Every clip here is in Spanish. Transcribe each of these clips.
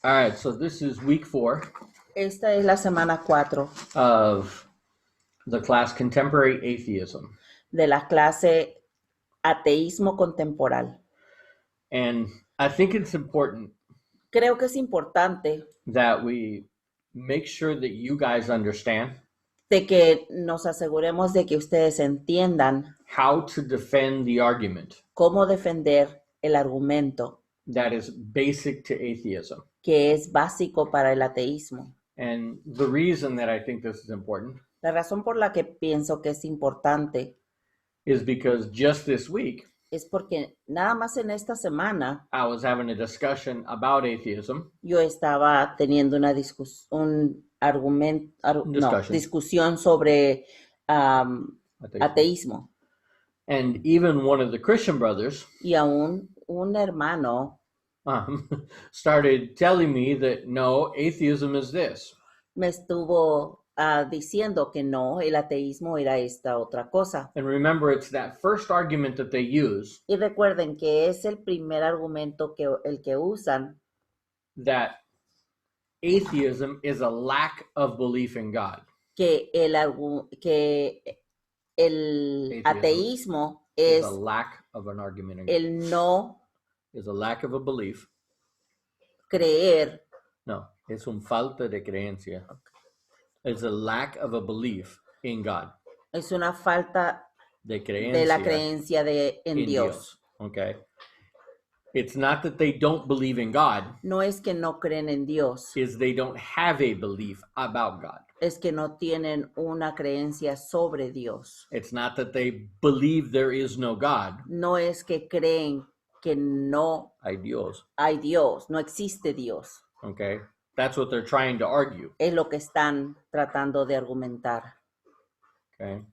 All right, so this is week 4 Esta es la semana 4 of the class Contemporary Atheism. de la clase Ateísmo Contemporáneo. And I think it's important Creo que es importante that we make sure that you guys understand de que nos aseguremos de que ustedes entiendan how to defend the argument cómo defender el argumento that is basic to atheism. que es básico para el ateísmo. And the reason that I think this is important La razón por la que pienso que es importante is because just this week es porque nada más en esta semana I was having a discussion about atheism. yo estaba teniendo una discusión sobre ateísmo. And even one of the Christian brothers Y aún un hermano started telling me that no, atheism is this. me estuvo diciendo que no, el ateísmo era esta otra cosa. And remember, it's that first argument that they use Y recuerden que es el primer argumento el que usan, that atheism is a lack of belief in God. que el ateísmo es a lack of an argument in God. el no Is a lack of a belief. creer. No, es un falta de creencia. It's a lack of a belief in God. Es una falta De creencia de la creencia en Dios. Okay. It's not that they don't believe in God. No es que no creen en Dios. Is they don't have a belief about God. Es que no tienen una creencia sobre Dios. It's not that they believe there is no God. No es que creen que no hay Dios, no existe Dios. Okay. That's what they're trying to argue. Es lo que están tratando de argumentar. Okay.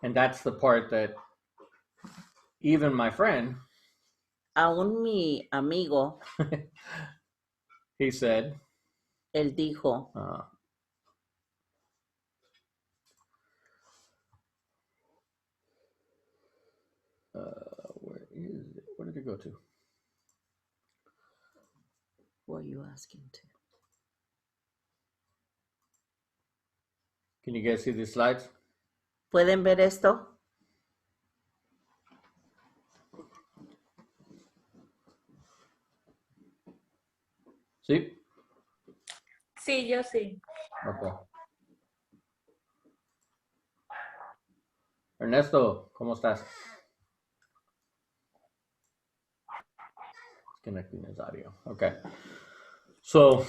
And that's the part that even my friend, aún mi amigo, he said, él dijo, where is it? Where did it go to? What are you asking to? Can you guys see the slides? ¿Pueden ver esto? ¿Sí? Sí, yo sí. Okay. Ernesto, ¿cómo estás? Connecting his audio. Okay. So,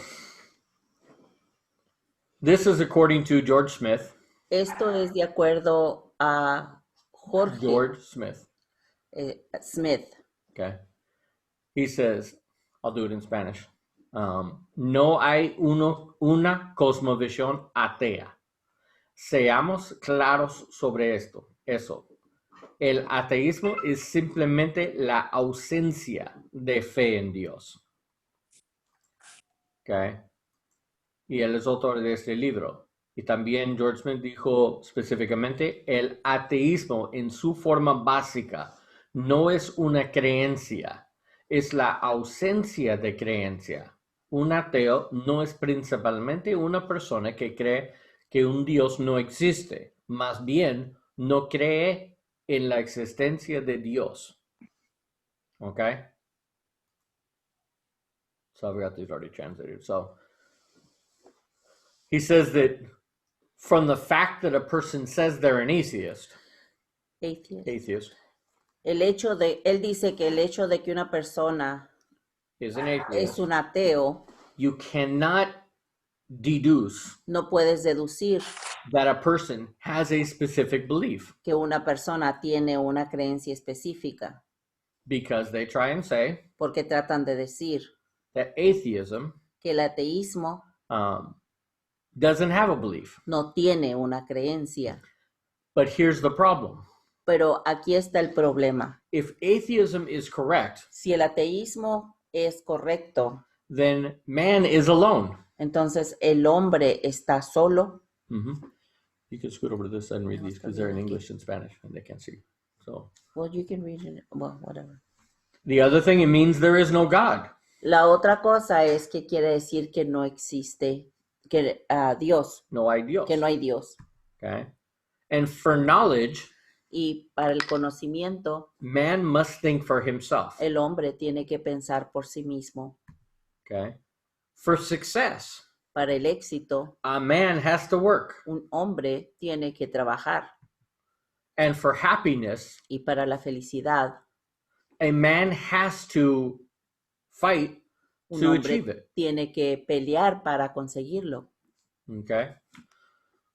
this is according to George Smith. Esto es de acuerdo a George Smith. Smith. Okay. He says, I'll do it in Spanish. No hay una cosmovisión atea. Seamos claros sobre eso. El ateísmo es simplemente la ausencia de fe en Dios. Okay. Y él es autor de este libro. Y también George Smith dijo específicamente, el ateísmo en su forma básica no es una creencia, es la ausencia de creencia. Un ateo no es principalmente una persona que cree que un Dios no existe, más bien no cree en la existencia de Dios. Okay? So I've got these already translated. So he says that from the fact that a person says they're an atheist, él dice que el hecho de que una persona is an atheist, es un ateo, you cannot deduce no puedes deducir that a person has a specific belief. Que una persona tiene una creencia específica. Because they try and say, porque tratan de decir, that atheism, que el ateísmo, doesn't have a belief. No tiene una creencia. But here's the problem. Pero aquí está el problema. If atheism is correct, si el ateísmo es correcto, then man is alone. Entonces el hombre está solo. Mm-hmm. You can scoot over to this side and read these because they're in English and Spanish and they can't see. So, well, you can read it. Well, whatever. The other thing, it means there is no God. La otra cosa es que quiere decir que no existe que, Dios, No hay Dios. que no hay Dios. Okay? And for knowledge, Y para el conocimiento, man must think for himself. el hombre tiene que pensar por sí mismo. Okay? For success, Para el éxito, a man has to work. un hombre tiene que trabajar. And for happiness, Y para la felicidad, a man has to fight un to hombre achieve it. tiene que pelear para conseguirlo. Okay?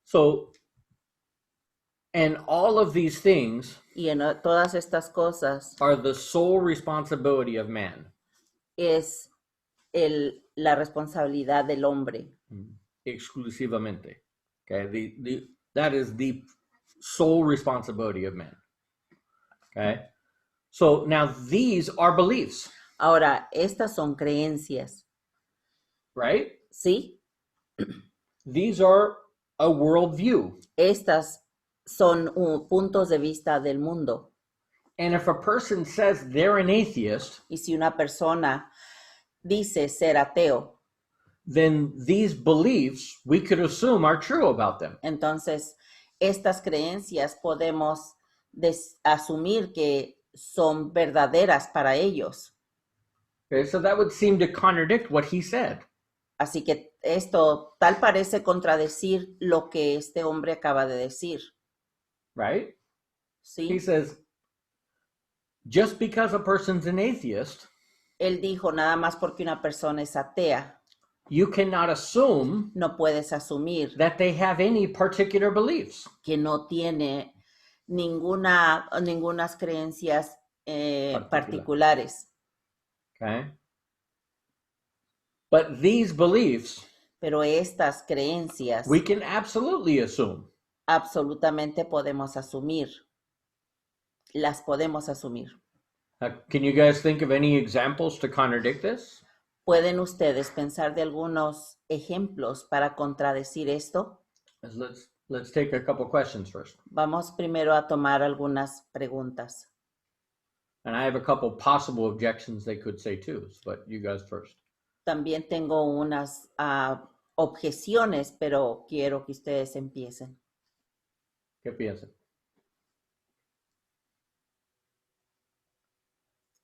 So, and all of these things Y en todas estas cosas are the sole responsibility of man. es la responsabilidad del hombre. Exclusivamente. Okay? That is the sole responsibility of man. Okay? So now these are beliefs, Ahora, estas son creencias, right? ¿sí? These are a worldview. Estas son puntos de vista del mundo. And if a person says they're an atheist, Y si una persona dice ser ateo, then these beliefs we could assume are true about them. entonces estas creencias podemos asumir que son verdaderas para ellos. Okay? So that would seem to contradict what he said. Así que esto tal parece contradecir lo que este hombre acaba de decir, Right? ¿sí? He says, just because a person's an atheist, Él dijo nada más porque una persona es atea, you cannot assume no puedes asumir that they have any particular beliefs. que no tiene ningunas creencias particulares. Okay? But these beliefs, Pero estas creencias we can absolutely assume. absolutamente podemos asumir. Las podemos asumir. Can you guys think of any examples to contradict this? ¿Pueden ustedes pensar de algunos ejemplos para contradecir esto? Let's take a couple questions first. Vamos primero a tomar algunas preguntas. And I have a couple possible objections they could say too, but you guys first. También tengo unas objeciones, pero quiero que ustedes empiecen. ¿Qué piensan?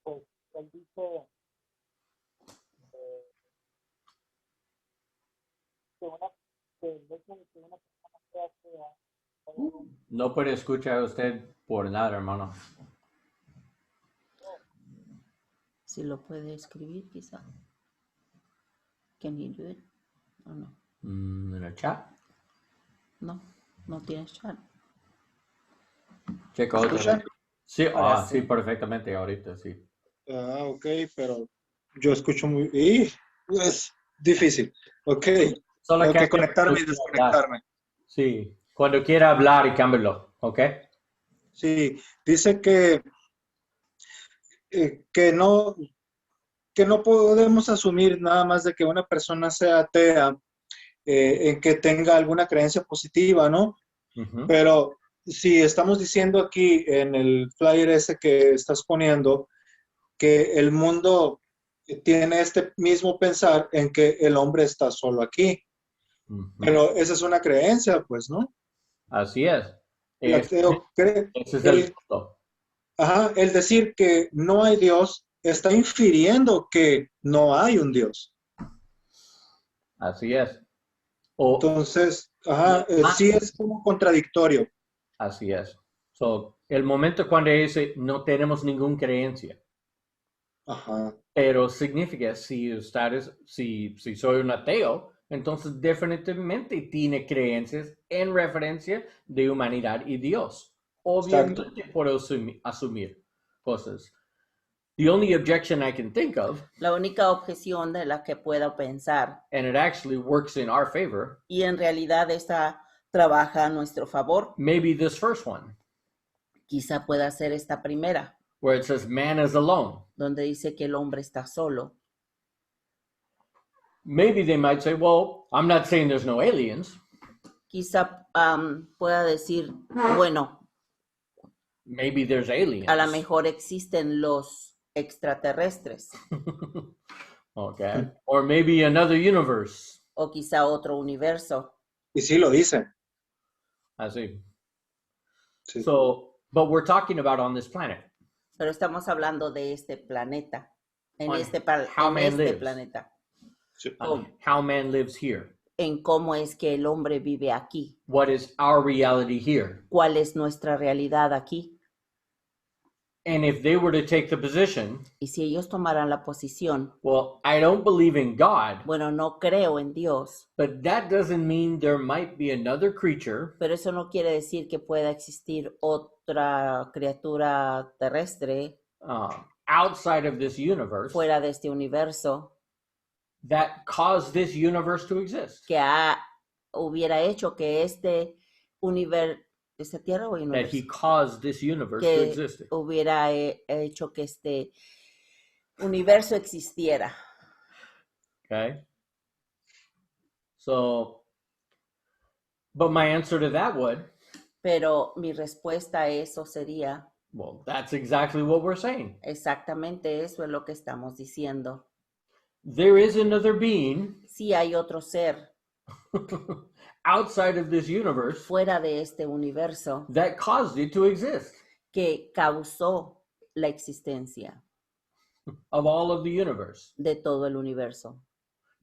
Pues él dice que el hecho de que una persona sea atea, No puede escuchar usted por nada, hermano. Si lo puede escribir, quizá. Can you do it? ¿O no? En el chat. No, no tienes chat. Checa otra ¿Escuchan? vez. Sí, Ahora sí. sí, perfectamente, ahorita sí. ok, pero yo escucho muy... es difícil. Ok, Solo tengo que cambia conectarme y cuando quiera hablar. desconectarme. Sí, cuando quiera hablar y cámbialo, ¿ok? Sí, dice que no podemos asumir nada más de que una persona sea atea en que tenga alguna creencia positiva, ¿no? Ujú. Pero si estamos diciendo aquí en el flyer ese que estás poniendo que el mundo tiene este mismo pensar en que el hombre está solo aquí, Ujú. pero esa es una creencia, pues, ¿no? Así es. El ateo cree, Ese es el punto. el decir que no hay Dios está infiriendo que no hay un Dios. Así es. O, Entonces, Más- sí es como contradictorio. así es. So, el momento cuando dice no tenemos ninguna creencia, Ajá, pero significa si soy un ateo, entonces definitivamente tiene creencias en referencia de humanidad y Dios. Obviamente puedo asumir cosas. The only objection I can think of, La única objeción de la que puedo pensar, and it actually works in our favor, y en realidad esta trabaja a nuestro favor, maybe this first one, quizá pueda ser esta primera, where it says man is alone. donde dice que el hombre está solo. Maybe they might say, well, I'm not saying there's no aliens. Quizá pueda decir, bueno, Maybe there's aliens. a lo mejor existen los extraterrestres, Okay. Or maybe another universe. o quizá otro universo. Y sí lo dice. Así. Sí. So, but we're talking about on this planet. Pero estamos hablando de este planeta, en On este, how en man este lives. planeta, Sí. How man lives here. en cómo es que el hombre vive aquí, What is our reality here? cuál es nuestra realidad aquí. And if they were to take the position, Y si ellos tomaran la posición, well, I don't believe in God, bueno, no creo en Dios, but that doesn't mean there might be another creature pero eso no quiere decir que pueda existir otra criatura terrestre outside of this universe fuera de este universo that caused this universe to exist. que hubiera hecho que este universo, ¿esta tierra o That universo? he caused this universe to Que exist. hubiera hecho que este universo existiera. Okay. So, but my answer to that would, Pero mi respuesta a eso sería, well, that's exactly what we're saying. exactamente eso es lo que estamos diciendo. There is another being Si hay otro ser outside of this universe fuera de este universo that caused it to exist, que causó la existencia of all of the universe. de todo el universo.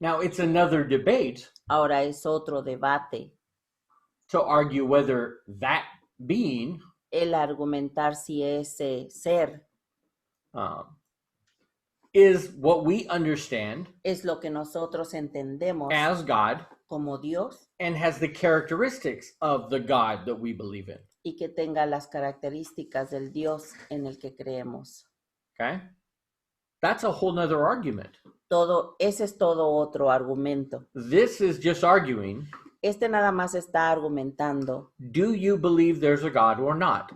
Now, it's another debate Ahora es otro debate to argue whether that being el argumentar si ese ser is what we understand es lo que nosotros entendemos as God como Dios and has the characteristics of the God that we believe in. y que tenga las características del Dios en el que creemos. Okay? That's a whole nother argument. Ese es todo otro argumento. This is just arguing, Este nada más está argumentando, do you believe there's a God or not?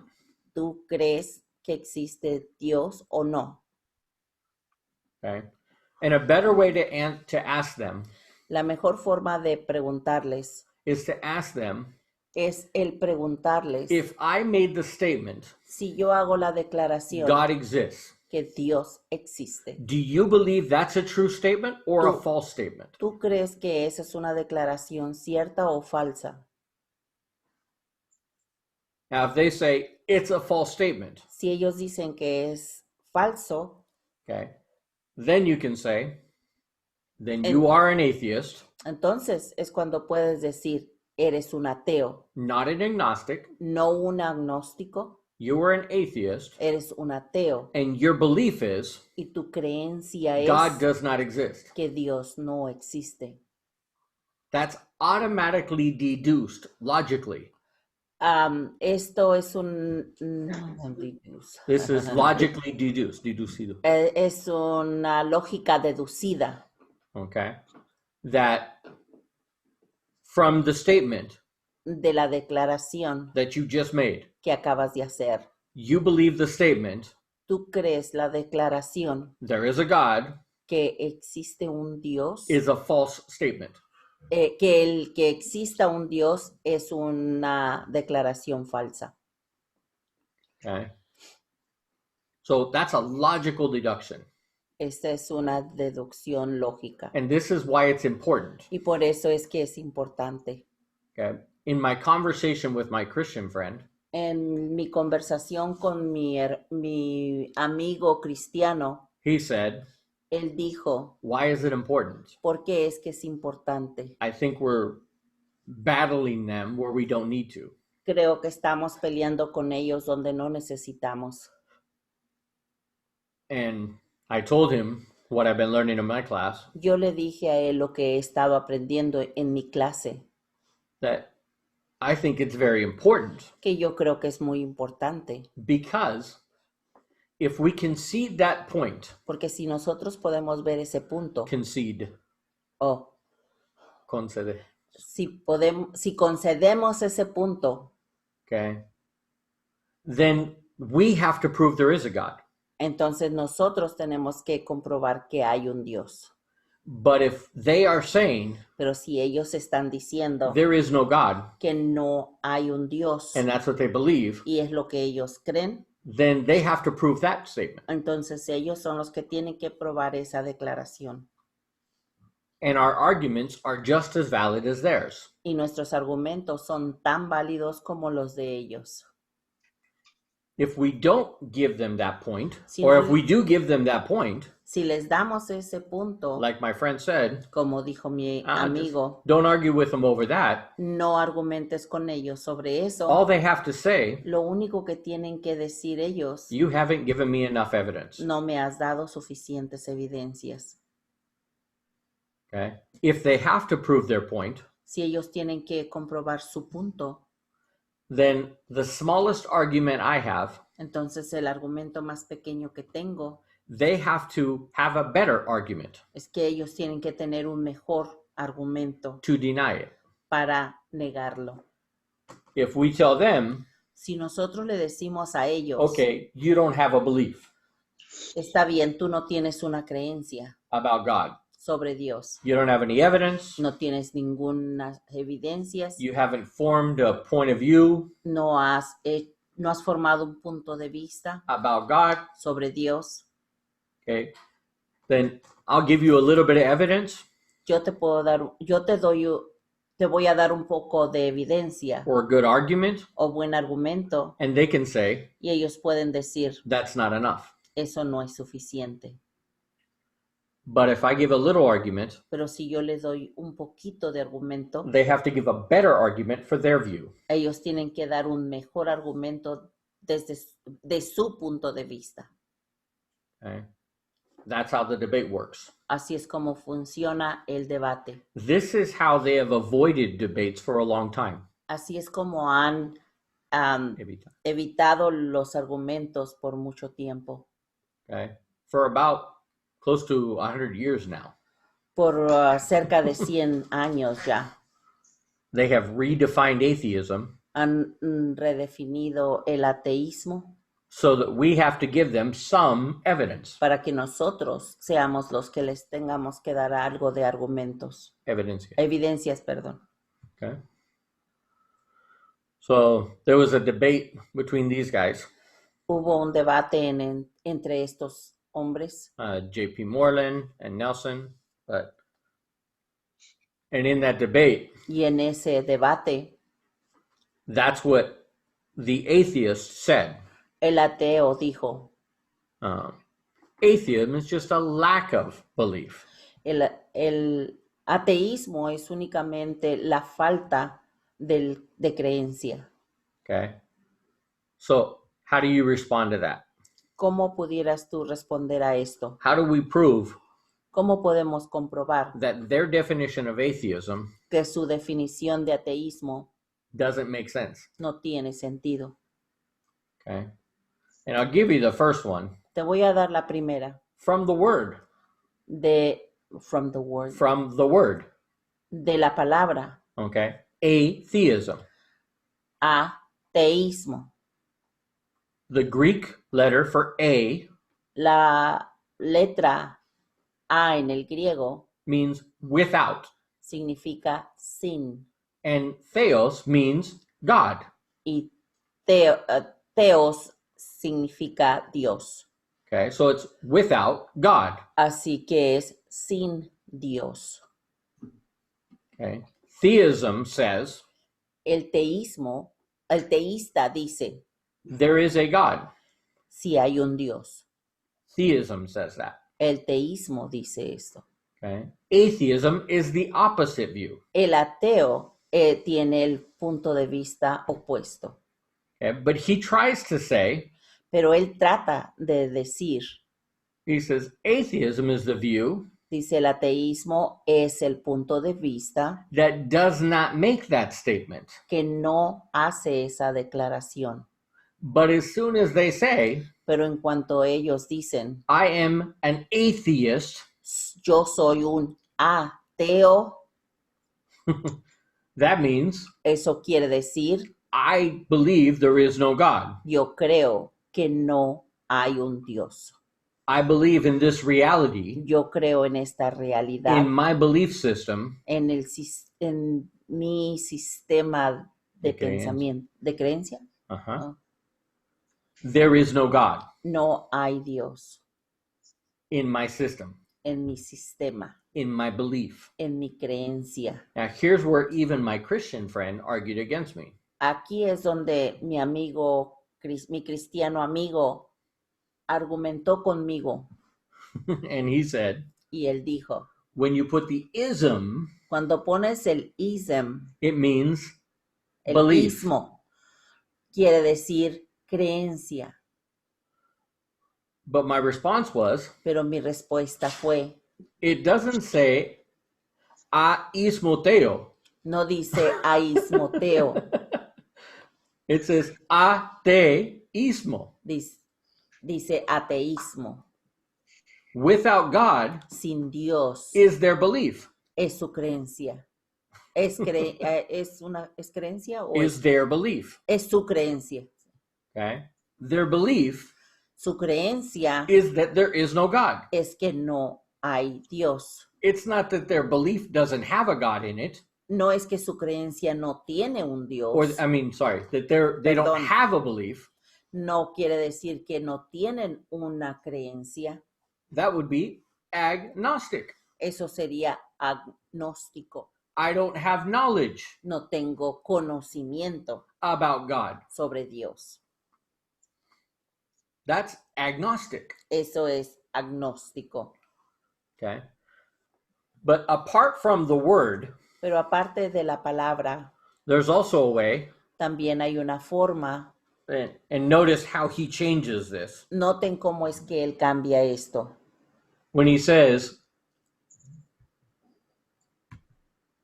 ¿tú crees que existe Dios o no? Okay? And a better way to ask them La mejor forma de preguntarles is to ask them, es el preguntarles if I made the statement, si yo hago la declaración God exists, que Dios existe. do you believe that's a true statement or a Tú- false statement? ¿Tú crees que esa es una declaración cierta o falsa? Now, if they say it's a false statement, Si ellos dicen que es falso, okay, then you can say, then En- you are an atheist, entonces es cuando puedes decir, eres un ateo, not an agnostic. no un agnóstico, You are an atheist, eres un ateo and your belief is y tu creencia God es does not exist. que Dios no existe. That's automatically deduced logically. Esto es un... This is logically deducido. Es una lógica deducida. Okay, that from the statement De la declaración that you just made, que acabas de hacer. you believe the statement, ¿Tú crees la declaración there is a God, que existe un Dios? is a false statement. Que el que exista un Dios es una declaración falsa. Okay, so that's a logical deduction, Esta es una deducción lógica. and this is why it's important. Y por eso es que es importante. Okay, in my conversation with my Christian friend, En mi conversación con mi amigo cristiano, he said, él dijo, why is it important? ¿por qué es que es importante? I think we're battling them where we don't need to. Creo que estamos peleando con ellos donde no necesitamos. And I told him what I've been learning in my class, Yo le dije a él lo que he estado aprendiendo en mi clase, that I think it's very important que yo creo que es muy importante, because if we concede that point, porque si nosotros podemos ver ese punto, o concede, si concedemos ese punto, okay, then we have to prove there is a God. entonces nosotros tenemos que comprobar que hay un Dios. But if they are saying Pero si ellos están diciendo there is no God, que no hay un Dios and that's what they believe, y es lo que ellos creen, then they have to prove that statement. entonces ellos son los que tienen que probar esa declaración. and our arguments are just as valid as theirs. Y nuestros argumentos son tan válidos como los de ellos. If we don't give them that point, Si or no if le- we do give them that point, Si les damos ese punto, like my friend said, como dijo mi just amigo, don't argue with them over that. no argumentes con ellos sobre eso. All they have to say, Lo único que tienen que decir ellos, you haven't given me enough evidence. no me has dado suficientes evidencias. Okay? If they have to prove their point, Si ellos tienen que comprobar su punto, then the smallest argument I have, entonces el argumento más pequeño que tengo they have to have a better argument es que ellos tienen que tener un mejor argumento to deny it. para negarlo. If we tell them, Si nosotros le decimos a ellos, okay, you don't have a belief está bien, tú no tienes una creencia about God, sobre Dios, you don't have any evidence, no tienes ninguna evidencias, you haven't formed a point of view no has formado un punto de vista about God, sobre Dios, okay, then I'll give you a little bit of evidence te voy a dar un poco de evidencia or a good argument, o buen argumento, and they can say, y ellos pueden decir, that's not enough. eso no es suficiente. But if I give a little argument, Pero si yo les doy un poquito de argumento, they have to give a better argument for their view. ellos tienen que dar un mejor argumento de su punto de vista. Okay? That's how the debate works. Así es como funciona el debate. This is how they have avoided debates for a long time. Así es como han Every time. evitado los argumentos por mucho tiempo. Okay? For about close to 100 years now. Por cerca de 100 años ya. They have redefined atheism Han redefinido el ateísmo so that we have to give them some evidence. para que nosotros seamos los que les tengamos que dar algo de argumentos. Evidencias, perdón. Okay. So there was a debate between these guys, Hubo un debate entre estos hombres, J.P. Moreland and Nelson, and in that debate, y en ese debate that's what the atheist said. el ateo dijo, Atheism is just a lack of belief. el ateísmo es únicamente la falta de creencia. Okay. So how do you respond to that? ¿Cómo pudieras tú responder a esto? How do we prove ¿Cómo podemos comprobar that their definition of atheism que su definición de ateísmo doesn't make sense? no tiene sentido? Okay. And I'll give you the first one Te voy a dar la primera from the word. from the word, From the word. de la palabra Okay. Atheism. ateísmo. The Greek letter for A La letra A en el griego means without, significa sin and theos means God. y theos significa Dios. Okay, so it's without God. Así que es sin Dios. Okay, theism says El teísta dice, there is a God. si hay un Dios. Theism says that. El teísmo dice esto. Okay, atheism is the opposite view. El ateo tiene el punto de vista opuesto, Okay, but he tries to say, pero él trata de decir, he says, atheism is the view dice el ateísmo es el punto de vista that does not make that statement. que no hace esa declaración. But as soon as they say, Pero en cuanto ellos dicen, I am an atheist, yo soy un ateo, that means eso quiere decir, I believe there is no God. yo creo que no hay un Dios. I believe in this reality, Yo creo en esta realidad, in my belief system, en mi sistema de De creencia. pensamiento, de creencia. there is no God No hay Dios in my system. en mi sistema. in my belief. en mi creencia. Now, here's where even my Christian friend argued against me. Aquí es donde mi amigo, mi cristiano amigo, argumentó conmigo And he said, y él dijo, when you put the ism, cuando pones el ism, it means el belief. ismo, quiere decir creencia. But my response was, Pero mi respuesta fue, it doesn't say aismoteo. no dice aismoteo, It says ateismo. dice ateísmo. Without God Sin Dios is their belief. es su creencia. ¿Es creencia o Is their belief. es su creencia? Okay? Their belief Su creencia is that there is no God. es que no hay Dios. It's not that their belief doesn't have a God in it, No es que su creencia no tiene un Dios. or that they don't Perdón. have a belief. No quiere decir que no tienen una creencia. That would be agnostic. Eso sería agnóstico. I don't have knowledge No tengo conocimiento about God. sobre Dios. That's agnostic. Eso es agnóstico. Okay? But apart from the word, Pero aparte de la palabra, there's also a way, también hay una forma. and notice how he changes this. Noten cómo es que él cambia esto. When he says,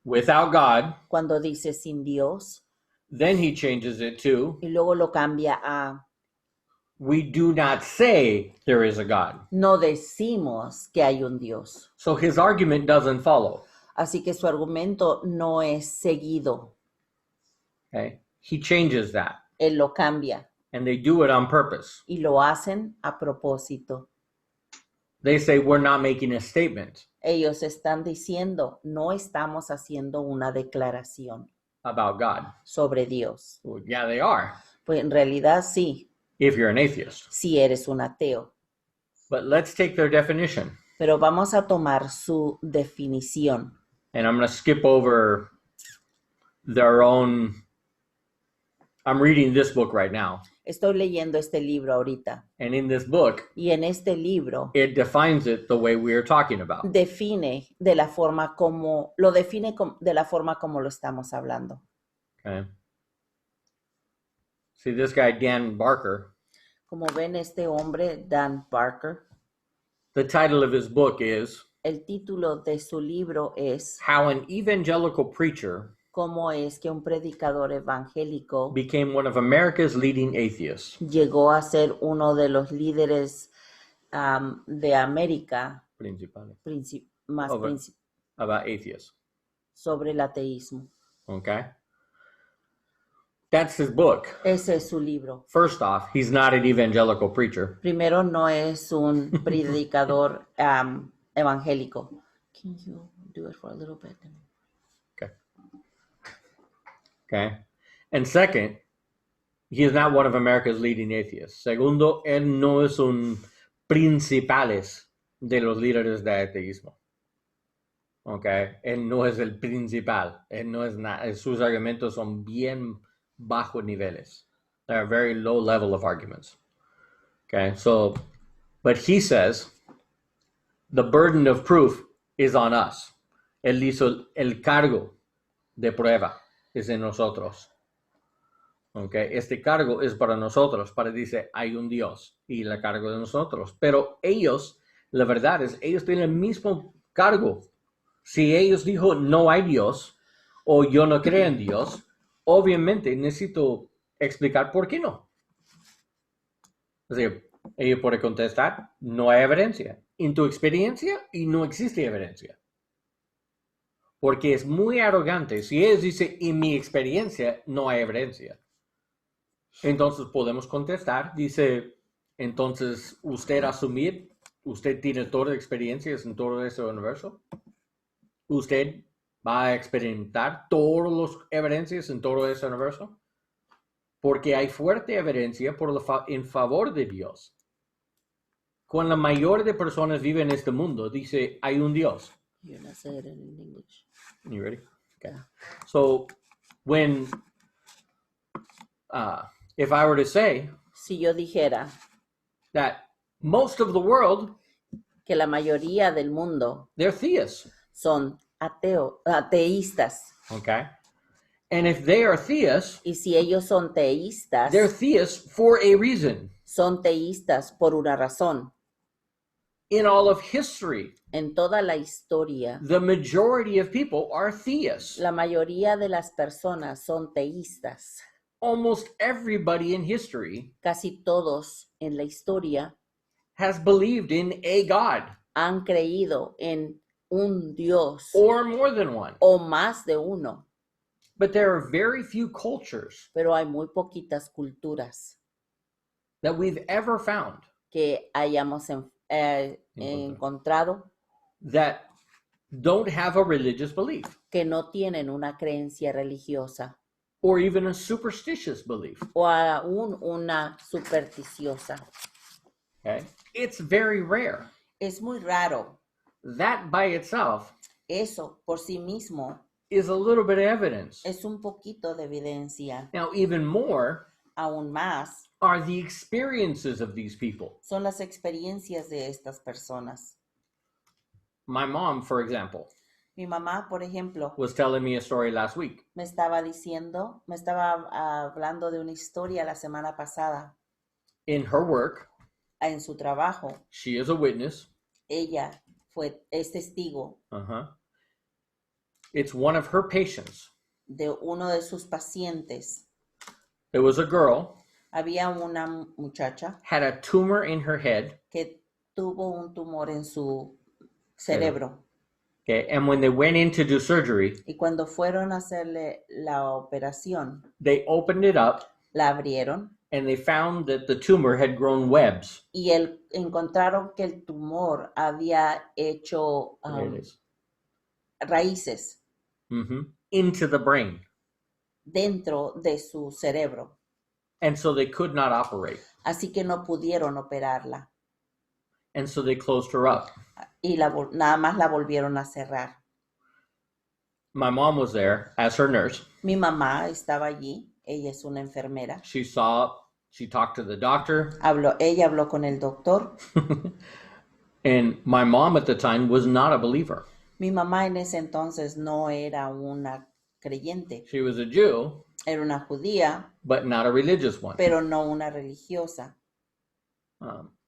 without God, Cuando dice sin Dios, then he changes it to, y luego lo cambia a we do not say there is a God. no decimos que hay un Dios. So his argument doesn't follow. Así que su argumento no es seguido. Okay? He changes that, Él lo cambia and they do it on purpose. y lo hacen a propósito. They say we're not making a statement Ellos están diciendo, no estamos haciendo una declaración about God. sobre Dios. Well, yeah, they are, Pues en realidad sí, if you're an atheist. si eres un ateo. But let's take their definition. Pero vamos a tomar su definición. And I'm going to skip over their own. I'm reading this book right now. Estoy leyendo este libro ahorita. And in this book, Y en este libro it defines it the way we are talking about. define de la forma como, lo define de la forma como lo estamos hablando. Okay. See, this guy, Dan Barker, Como ven, este hombre, Dan Barker, the title of his book is el título de su libro es How an Evangelical Preacher ¿Cómo es que un predicador evangélico Became One of America's Leading Atheists. llegó a ser uno de los líderes de América Principales. más Over. About atheists. sobre el ateísmo? Okay. That's his book. Ese es su libro. First off, he's not an evangelical preacher. Primero, no es un predicador evangélico. Can you do it for a little bit? Okay. And second, he is not one of America's leading atheists. Segundo, él no es un principales de los líderes de ateísmo. Okay. Él no es el principal. Él no es nada. Sus argumentos son bien bajos niveles. They're a very low level of arguments. Okay. So, but he says the burden of proof is on us. Él hizo el cargo de prueba. Es en nosotros. Okay. Este cargo es para nosotros, para dice, hay un Dios y el cargo de nosotros. Pero ellos, la verdad es, ellos tienen el mismo cargo. Si ellos dijo no hay Dios o yo no creo en Dios, obviamente necesito explicar por qué no. O sea, ellos pueden contestar, no hay evidencia. En tu experiencia y no existe evidencia. Porque es muy arrogante. Si ellos dicen, en mi experiencia, no hay evidencia. Entonces podemos contestar, dice, entonces usted asumir, usted tiene todas las experiencias en todo ese universo. Usted va a experimentar todas las evidencias en todo ese universo. Porque hay fuerte evidencia en favor de Dios. Cuando la mayoría de personas viven en este mundo, dice, hay un Dios. You're not saying it in English. You ready? Okay. Yeah. So when, if I were to say Si yo dijera that most of the world, que la mayoría del mundo they're theists, son ateístas, okay? And if they are theists, y si ellos son teístas, they're theists for a reason. son teístas por una razón. In all of history, En toda la historia, the majority of people are theists. la mayoría de las personas son teístas. Almost everybody in history Casi todos en la historia has believed in a God han creído en un Dios or more than one. o más de uno, But there are very few cultures pero hay muy poquitas culturas that we've ever found que hayamos encontrado that don't have a religious belief que no tienen una creencia religiosa or even a superstitious belief. o aún una supersticiosa. Okay? It's very rare. Es muy raro. That by itself Eso por sí mismo is a little bit of evidence. es un poquito de evidencia. Now, even more Aún más are the experiences of these people. son las experiencias de estas personas. My mom, for example, Mi mamá, por ejemplo, was telling me a story last week. me estaba hablando de una historia la semana pasada. In her work, En su trabajo, she is a witness. ella es testigo It's one of her patients. de uno de sus pacientes. It was a girl, Había una muchacha had a tumor in her head. que tuvo un tumor en su cerebro. Okay, and when they went in to do surgery, Y cuando fueron a hacerle la operación, they opened it up la abrieron and they found that the tumor had grown webs. y encontraron que el tumor había hecho There it is. raíces Into the brain. dentro de su cerebro. And so they could not operate. Así que no pudieron operarla And so they closed her up. y nada más la volvieron a cerrar. My mom was there as her nurse. Mi mamá estaba allí, ella es una enfermera. She talked to the doctor. Ella habló con el doctor. And my mom at the time was not a believer. Mi mamá en ese entonces no era una creyente, She was a Jew, era una judía, but not a religious one. pero no una religiosa.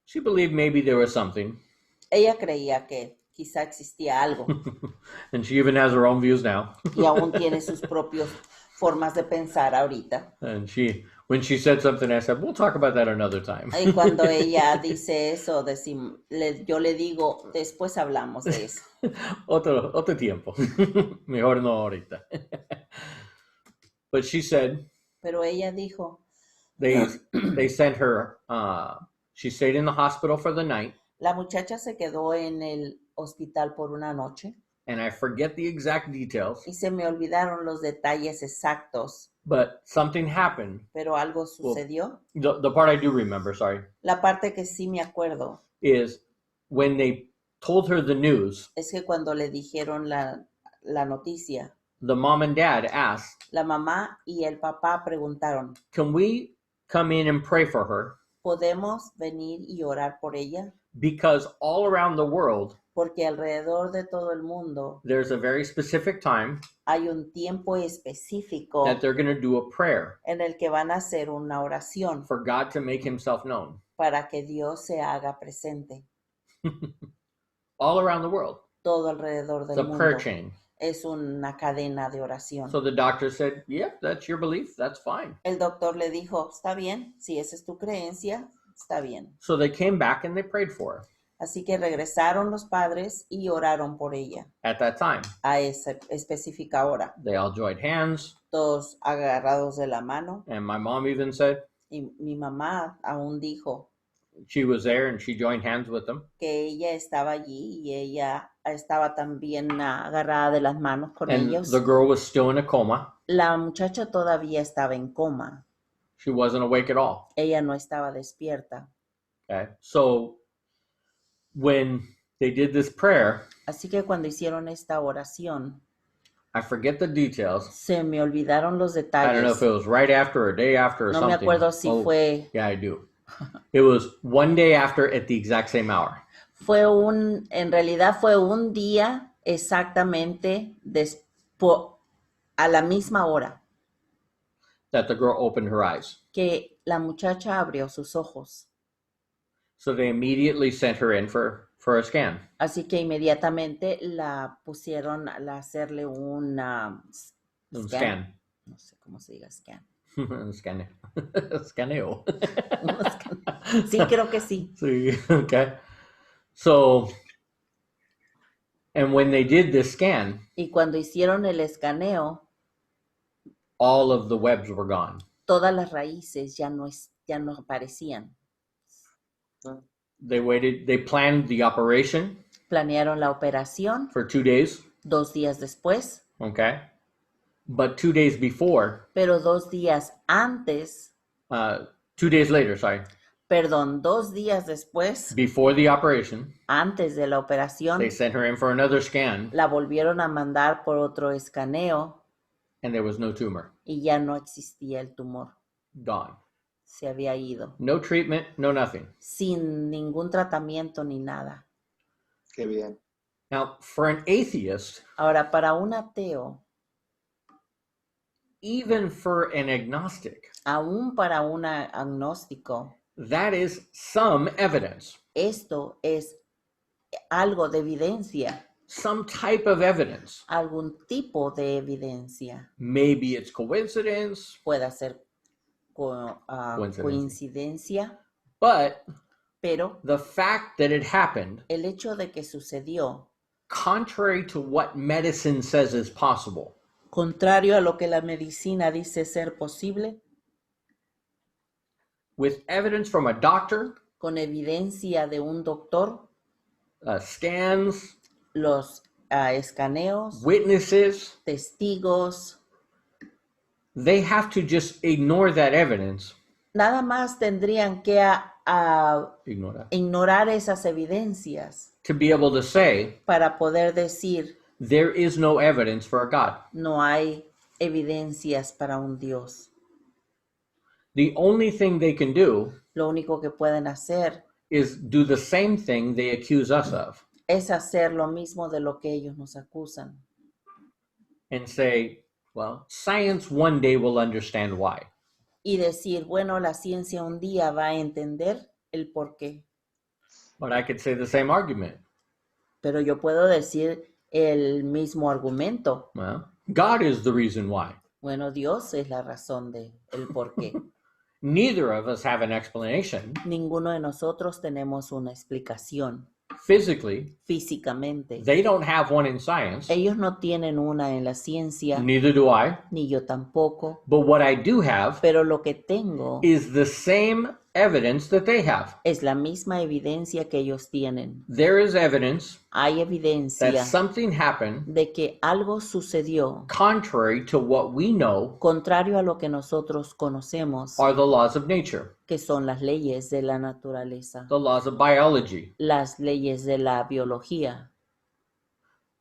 She believed maybe there was something. Ella creía que quizá existía algo And she even has her own views now. y aún tiene sus propias formas de pensar ahorita. And when she said something, I said, we'll talk about that another time. Y cuando ella dice eso, yo le digo, después hablamos de eso. otro tiempo. Mejor no ahorita. But she said Pero ella dijo, they sent her, she stayed in the hospital for the night. la muchacha se quedó en el hospital por una noche And I forget the exact details, y se me olvidaron los detalles exactos, but something happened. pero algo sucedió. The part I do remember, sorry, La parte que sí me acuerdo is when they told her the news, es que cuando le dijeron la noticia, the mom and dad asked, la mamá y el papá preguntaron, can we come in and pray for her? ¿podemos venir y orar por ella? Because all around the world, Porque alrededor de todo el mundo there's a very specific time hay un tiempo específico that they're going to do a prayer en el que van a hacer una oración for God to make himself known. para que Dios se haga presente. All around the world. Todo alrededor It's del a prayer mundo chain. es una cadena de oración. So the doctor said, yep, that's your belief. That's fine. El doctor le dijo, está bien, si esa es tu creencia, está bien. So they came back and they prayed for her Así que regresaron los padres y oraron por ella at that time. a esa específica hora. They all joined hands. Todos agarrados de la mano. And my mom even said Y mi mamá aún dijo she was there and she joined hands with them. que ella estaba allí y ella estaba también agarrada de las manos con And ellos. the girl was still in a coma. La muchacha todavía estaba en coma. She wasn't awake at all. Ella no estaba despierta. Okay. So when they did this prayer. Así que cuando hicieron esta oración, I forget the details. se me olvidaron los I don't know if detalles. it was right after or day after or No me something. acuerdo si fue Yeah, I do. It was one day after at the exact same hour. en realidad fue un día exactamente a la misma hora That the girl opened her eyes. que la muchacha abrió sus ojos. So they immediately sent her in for a scan. Así que inmediatamente la pusieron a hacerle un Un scan. No sé cómo se diga scan. Un scaneo. Scaneo. Un scan. Sí, creo que sí. Sí, okay. So, and when they did this scan, Y cuando hicieron el escaneo, all of the webs were gone. todas las raíces ya no aparecían. They planned the operation Planearon la operación for 2 days, 2 días después, okay? But 2 days before, pero 2 días antes, 2 days later, sorry, perdón, 2 días después, before the operation, antes de la operación, they sent her in for another scan la volvieron a mandar por otro escaneo and there was no tumor. y ya no existía el tumor. Gone. Se había ido, No treatment, no nothing. sin ningún tratamiento ni nada. Qué bien. Now, for an atheist, Ahora, para un ateo, even for an agnostic, aún para un agnóstico, that is some evidence, esto es algo de evidencia, some type of evidence. algún tipo de evidencia. Maybe it's coincidence, Puede ser Coincidencia. coincidencia, but pero the fact that it happened, el hecho de que sucedió, contrary to what medicine says is possible, contrario a lo que la medicina dice ser posible, with evidence from a doctor, con evidencia de un doctor, scans, los escaneos, witnesses, testigos, they have to just ignore that evidence. nada más tendrían que Ignore that. ignorar esas evidencias To be able to say, para poder decir there is no evidence for a God. no hay evidencias para un Dios. The only thing they can do Lo único que pueden hacer is do the same thing they accuse us of es hacer lo mismo de lo que ellos nos acusan and say, well, science one day will understand why. y decir, bueno, la ciencia un día va a entender el por qué. But I could say the same argument. Pero yo puedo decir el mismo argumento. Well, God is the reason why. Bueno, Dios es la razón de el por qué. Neither of us have an explanation. Ninguno de nosotros tenemos una explicación Physically, físicamente. they don't have one in science. Ellos no tienen una en la ciencia, Neither do I. ni yo tampoco. But what I do have Pero lo que tengo is the same evidence that they have. es la misma evidencia que ellos tienen. There is evidence Hay that evidencia something happened de que algo sucedió contrary to what we know contrario a lo que nosotros conocemos, are the laws of nature, que son las leyes de la naturaleza, the laws of biology. las leyes de la biología.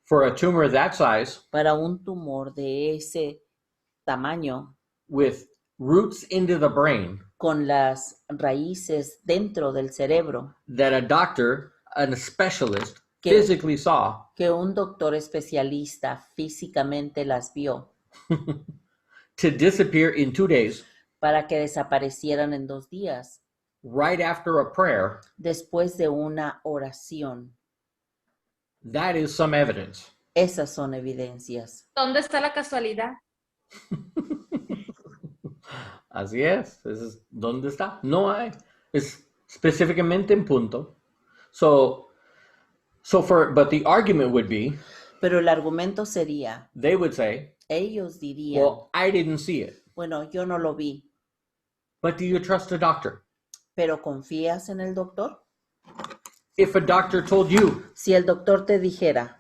For a tumor that size, Para un tumor de ese tamaño, with roots into the brain, con las raíces dentro del cerebro, that a doctor, a specialist, Que- physically saw, que un doctor especialista físicamente las vio to disappear in 2 days, para que desaparecieran en 2 días, right after a prayer, después de una oración. that is some evidence. Esas son evidencias. ¿Dónde está la casualidad? Así es. ¿Dónde está? No hay. Es específicamente en punto. But the argument would be, Pero el argumento sería, they would say, ellos dirían, well, I didn't see it. bueno, yo no lo vi, But do you trust a doctor? pero ¿confías en el doctor? If a doctor told you, Si el doctor te dijera,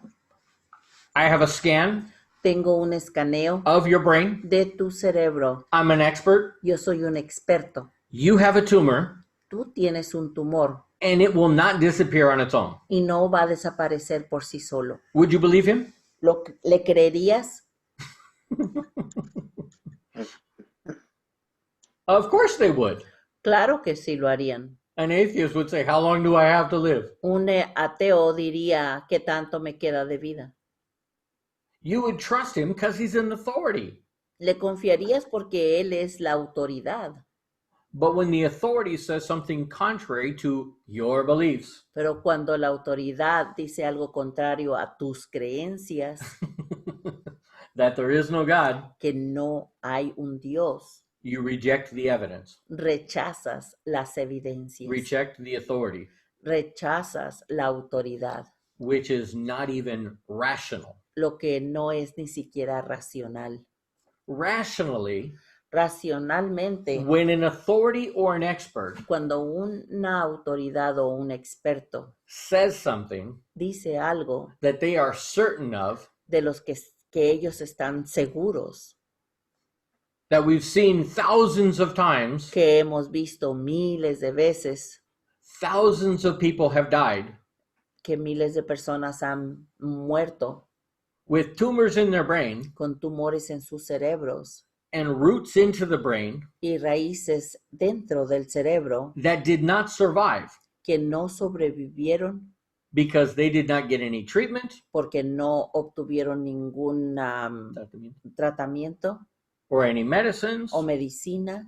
I have a scan tengo un escaneo of your brain, de tu cerebro, I'm an expert, yo soy un experto, you have a tumor, tú tienes un tumor, and it will not disappear on its own. y no va a desaparecer por sí solo. Would you believe him? ¿Le creerías? Of course they would. Claro que sí lo harían. An atheist would say, how long do I have to live? Un ateo diría, ¿qué tanto me queda de vida? You would trust him because he's an authority. Le confiarías porque él es la autoridad. But when the authority says something contrary to your beliefs, Pero cuando la autoridad dice algo contrario a tus creencias, that there is no God, que no hay un Dios, you reject the evidence, rechazas las evidencias, reject the authority, rechazas la autoridad, which is not even rational. lo que no es ni siquiera racional. Rationally, Racionalmente, when an authority or an expert cuando una autoridad o un experto says something dice algo that they are certain of, de los que ellos están seguros, that we've seen thousands of times, que hemos visto miles de veces, thousands of people have died que miles de personas han muerto with tumors in their brain con tumores en sus cerebros and roots into the brain y raíces dentro del cerebro that did not survive que no sobrevivieron because they did not get any treatment porque no obtuvieron ningún tratamiento or any medicines, o medicina,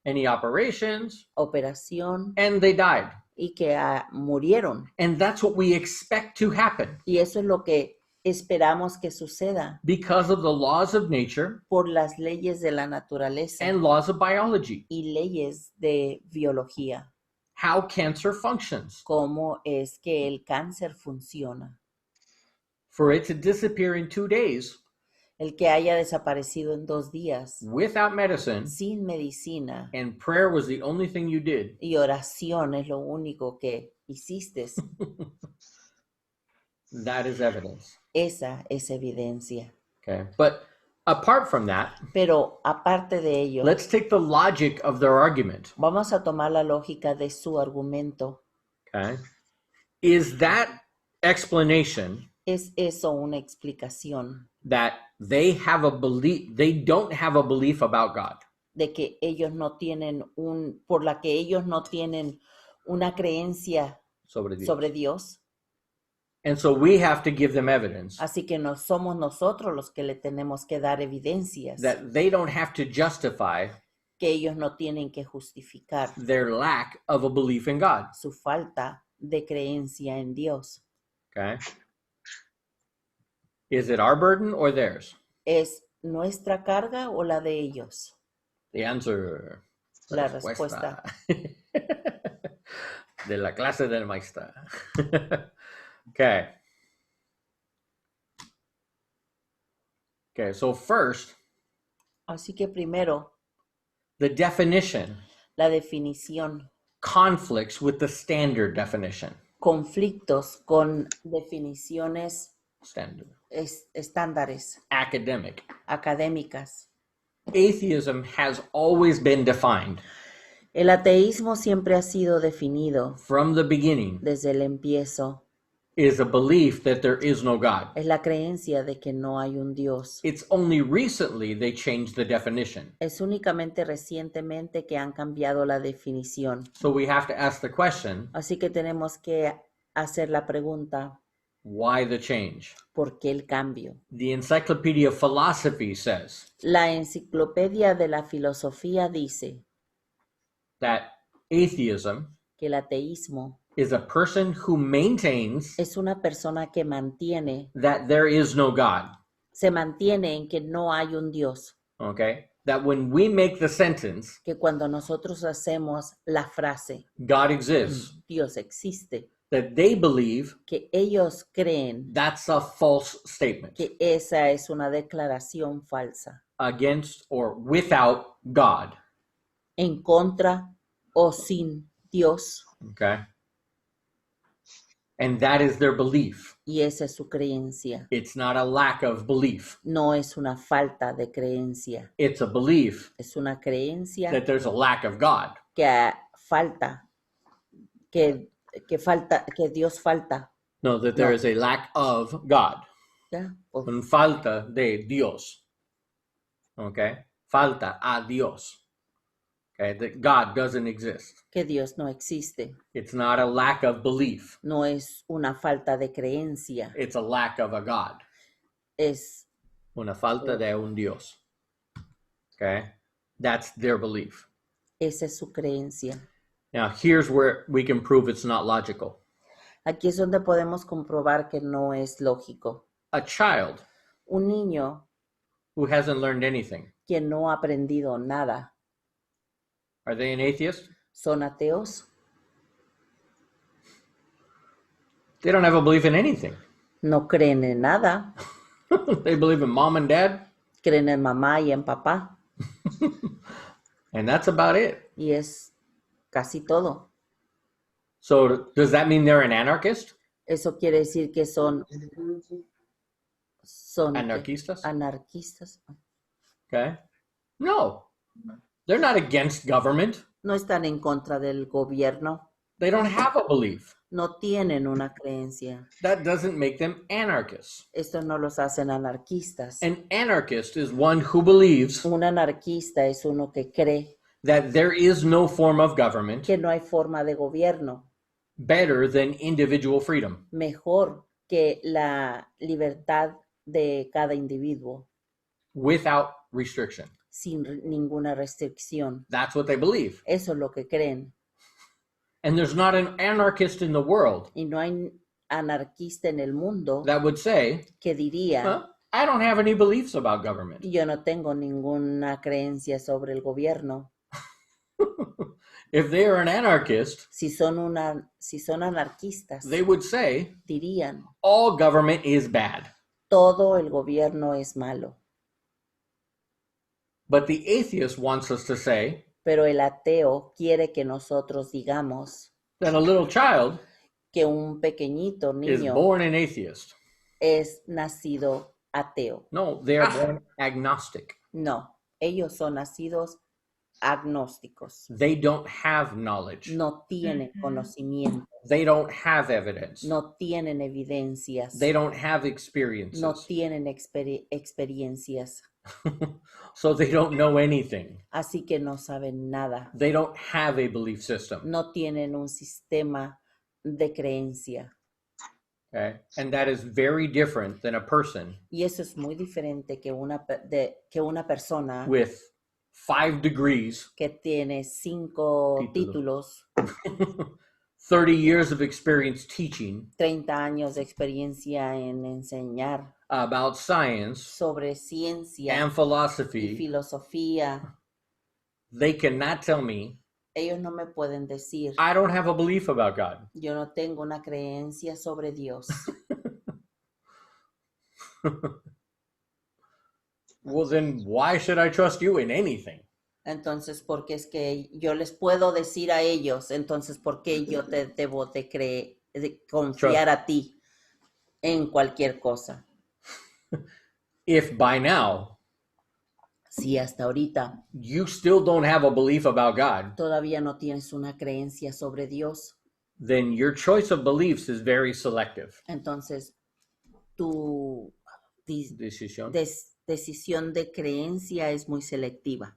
any operations, operación, and they died. y que murieron. And that's what we expect to happen Y eso es lo que esperamos que suceda because of the laws of nature por las leyes de la naturaleza and laws of biology, y leyes de biología. how cancer functions. Cómo es que el cáncer funciona. For it to disappear in 2 days El que haya desaparecido en 2 días without medicine sin medicina and prayer was the only thing you did, y oración es lo único que hiciste, that is evidence. esa es evidencia. Okay. But apart from that, Pero aparte de ello, let's take the logic of their argument. vamos a tomar la lógica de su argumento. Okay. Is that explanation ¿Es eso una explicación that they have a belief, they don't have a belief about God? de que ellos no tienen por la que ellos no tienen una creencia Sobre Dios. sobre Dios? And so we have to give them evidence Así que no somos nosotros los que le tenemos que dar evidencias that they don't have to justify que ellos no tienen que justificar their lack of a belief in God. su falta de creencia en Dios. Okay. Is it our burden or theirs? ¿Es nuestra carga o la de ellos? The answer. La respuesta. De la clase del maestra. Okay. Okay, so first, Así que primero, the definition la definición. conflicts with the standard definition. Conflictos con definiciones Standard. estándares, Academic. académicas. Atheism has always been defined El ateísmo siempre ha sido definido from the beginning desde el empiezo. is a belief that there is no God. Es la creencia de que no hay un Dios. It's only recently they changed the definition. Es únicamente recientemente que han cambiado la definición. So we have to ask the question, Así que tenemos que hacer la pregunta, why the change? ¿por qué el cambio? The Encyclopedia of Philosophy says La enciclopedia de la filosofía dice that atheism que el ateísmo is a person who maintains es una persona que that there is no God. se mantiene en que no hay un Dios. Okay? That when we make the sentence, Que cuando nosotros hacemos la frase, God exists, Dios existe, that they believe que ellos creen that's a false statement que esa es una declaración falsa, against or without God. en contra o sin Dios, Okay? And that is their belief. y esa es su creencia. It's not a lack of belief. No es una falta de creencia, It's a belief es una creencia that there's a lack of God. que falta, que que Dios falta. No, that there No. is a lack of God. ¿Ya? Pues, Una falta de Dios. Okay? Falta a Dios. Okay? That God doesn't exist. que Dios no existe. It's not a lack of belief. No es una falta de creencia. It's a lack of a God. Es Una falta de un Dios. Okay? That's their belief. Esa es su creencia. Now, here's where we can prove it's not logical. Aquí es donde podemos comprobar que no es lógico. A child Un niño who hasn't learned anything, que no ha aprendido nada, are they an atheist? ¿son ateos? They don't have a belief in anything. No creen en nada. They believe in mom and dad, Creen en mamá y en papá. and that's about it. Y es casi todo. So, does that mean they're an anarchist? Eso quiere decir que son ¿qué? Anarquistas? Anarquistas. Okay? No. They're not against government. No están en contra del gobierno. They don't have a belief. No tienen una creencia. That doesn't make them anarchists. Esto no los hacen anarquistas. An anarchist is one who believes Un anarquista es uno que cree that there is no form of government que no hay forma de gobierno better than individual freedom. mejor que la libertad de cada individuo Without restriction. sin ninguna restricción. That's what they believe. Eso es lo que creen. And there's not an anarchist in the world Y no hay anarquista en el mundo that would say, que diría, "Huh, I don't have any beliefs about government." yo no tengo ninguna creencia sobre el gobierno. If they are an anarchist, Si son anarquistas, they would say, dirían, all government is bad. todo el gobierno es malo. But the atheist wants us to say Pero el ateo quiere que nosotros digamos that a little child que un pequeñito is niño born an atheist. es nacido ateo. No, they are born agnostic. No, ellos son nacidos agnósticos. They don't have knowledge. No tienen conocimiento, They don't have evidence. no tienen evidencias, They don't have experiences. no tienen experiencias, So they don't know anything. así que no saben nada. They don't have a belief system. No tienen un sistema de creencia. Okay? And that is very different than a person Y eso es muy diferente que una persona with 5 degrees, que tiene 5 Títulos. títulos, 30 years of experience teaching 30 años de experiencia en enseñar about science sobre ciencia and y philosophy. filosofía. They cannot tell me Ellos no me pueden decir, I don't have a belief about God. yo no tengo una creencia sobre Dios. Well, then why should I trust you in anything? Entonces, porque es que yo les puedo decir a ellos, entonces, ¿por qué yo te debo de confiar a ti en cualquier cosa? If by now Si hasta ahorita you still don't have a belief about God, todavía no tienes una creencia sobre Dios, then your choice of beliefs is very selective. entonces tu Decision. decisión de creencia es muy selectiva.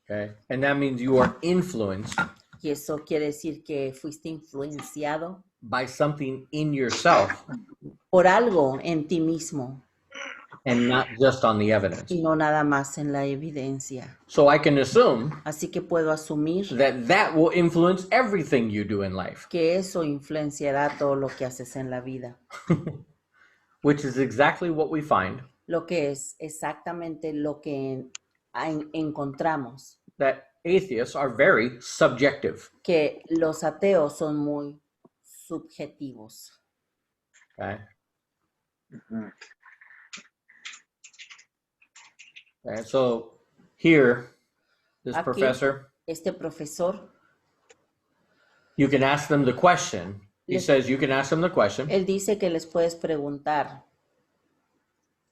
Okay. And that means you are influenced Y eso quiere decir que fuiste influenciado by something in yourself por algo en ti mismo and not just on the evidence. y no nada más en la evidencia. So I can assume Así que puedo asumir that will influence everything you do in life, que eso influenciará todo lo que haces en la vida, which is exactly what we find lo que es exactamente lo que encontramos, that atheists are very subjective. que los ateos son muy subjetivos. Okay. Okay, so here, this Aquí. professor, Este profesor, you can ask them the question. He Yes. says you can ask them the question. él dice que les puedes preguntar,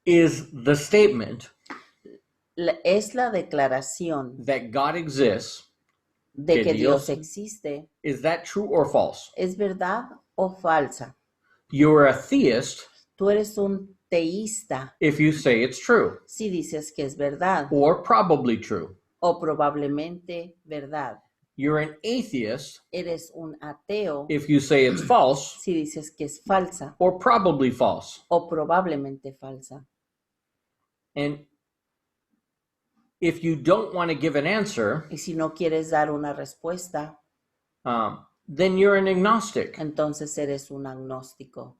Is the statement ¿es la declaración that God exists de que Dios existe. Is that true or false? ¿Es verdad o falsa? You're a theist Tú eres un teísta if you say it's true, si dices que es verdad or probably true. o probablemente verdad. You're an atheist Eres un ateo if you say it's false, si dices que es falsa or probably false. o probablemente falsa. And if you don't want to give an answer, Y si no quieres dar una respuesta, then you're an agnostic. entonces eres un agnóstico.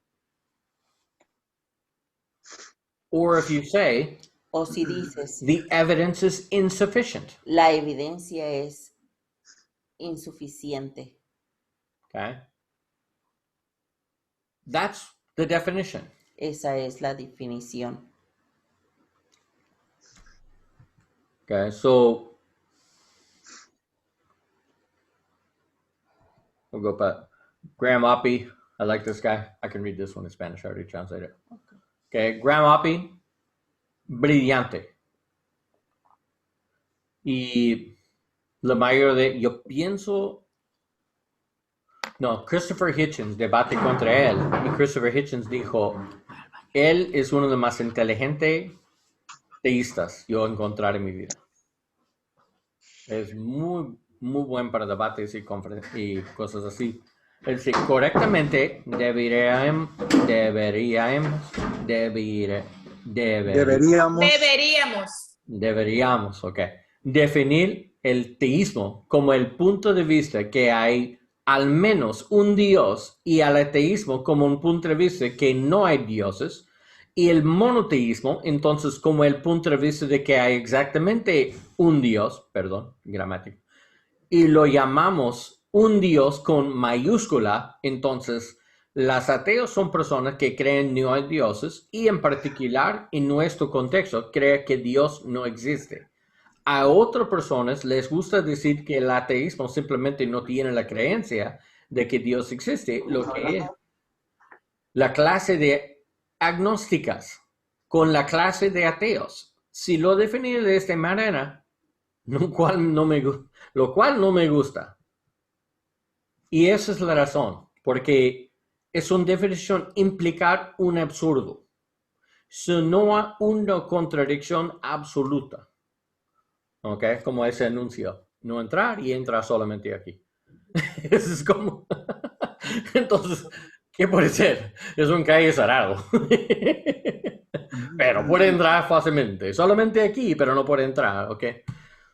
Or if you say O si dices, the evidence is insufficient. la evidencia es insuficiente. Okay? That's the definition. Esa es la definición. Okay, so we'll go back. Graham Oppie, I like this guy. I can read this one in Spanish. I already translated it. Okay, Graham Oppie, brillante. Y la mayoría yo pienso, no, Christopher Hitchens, debate contra él. Y Christopher Hitchens dijo, él es uno de los más inteligentes teístas yo encontré en mi vida. Es muy, muy buen para debates y cosas así. Es decir, correctamente deberíamos, ok, definir el teísmo como el punto de vista que hay al menos un Dios y al ateísmo como un punto de vista que no hay dioses y el monoteísmo entonces como el punto de vista de que hay exactamente un Dios, perdón, gramática, y lo llamamos un Dios con mayúscula. Entonces los ateos son personas que creen no hay dioses y en particular en nuestro contexto creen que Dios no existe. A otras personas les gusta decir que el ateísmo simplemente no tiene la creencia de que Dios existe, lo que es la clase de agnósticas con la clase de ateos. Si lo definen de esta manera, lo cual no me gusta. Y esa es la razón, porque es una definición implicar un absurdo, sino una contradicción absoluta. ¿Ok? Como ese anuncio. No entrar y entrar solamente aquí. Eso es como... Entonces, ¿qué puede ser? Es un calle cerrado. Pero puede entrar fácilmente. Solamente aquí, pero no puede entrar. ¿Ok?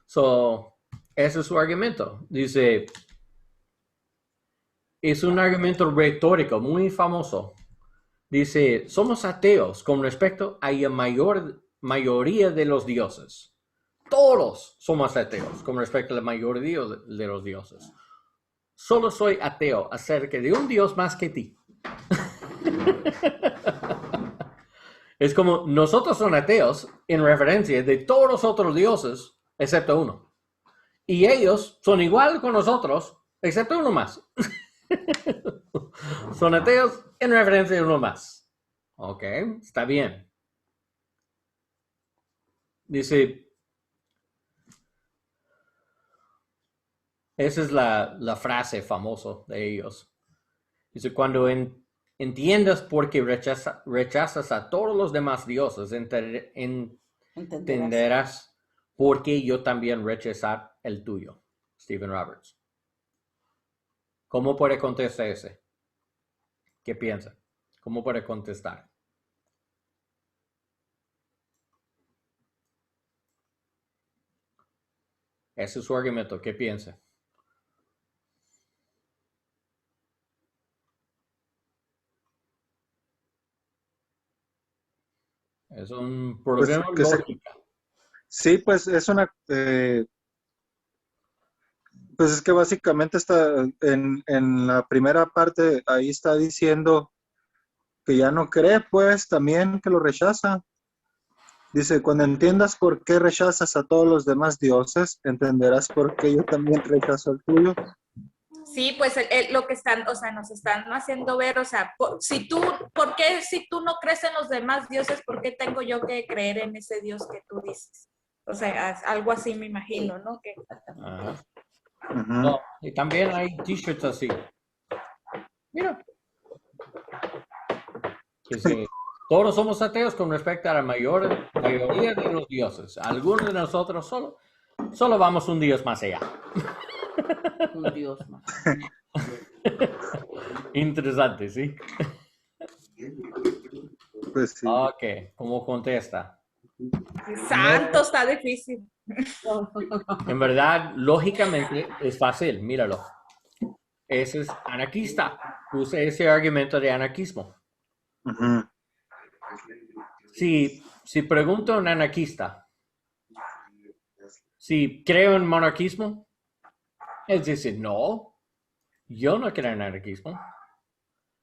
So, ese es su argumento. Dice... Es un argumento retórico muy famoso. Dice, somos ateos con respecto a la mayoría de los dioses. Todos somos ateos con respecto a la mayoría de los dioses. Solo soy ateo acerca de un Dios más que ti. Es como nosotros somos ateos en referencia de todos los otros dioses excepto uno. Y ellos son igual con nosotros excepto uno más. Son ateos en referencia a uno más. Ok, está bien. Dice, esa es la frase famosa de ellos. Dice, cuando entiendas por qué rechazas a todos los demás dioses, entenderás por qué yo también rechazar el tuyo. Stephen Roberts. ¿Cómo puede contestar ese? ¿Qué piensa? ¿Cómo puede contestar? Ese es su argumento. ¿Qué piensa? Es un problema lógico. Sí, pues es una... pues es que básicamente está en la primera parte, ahí está diciendo que ya no cree, pues también que lo rechaza. Dice, cuando entiendas por qué rechazas a todos los demás dioses, entenderás por qué yo también rechazo el tuyo. Sí, pues lo que están, o sea, nos están haciendo ver, o sea, ¿por qué si tú no crees en los demás dioses, por qué tengo yo que creer en ese Dios que tú dices? O sea, algo así me imagino, ¿no? Que... Ajá. Ujú. Oh, y también hay t-shirts así. Mira. Dice, todos somos ateos con respecto a la mayoría de los dioses. Algunos de nosotros solo vamos un dios más allá. Un Dios más. Interesante, ¿sí? Pues sí. Ok, ¿cómo contesta? Santo, está difícil. En verdad, lógicamente es fácil, míralo. Ese es anarquista. Usa ese argumento de anarquismo. Ujú. Si pregunto a un anarquista si creo en monarquismo, él dice, no, yo no creo en anarquismo.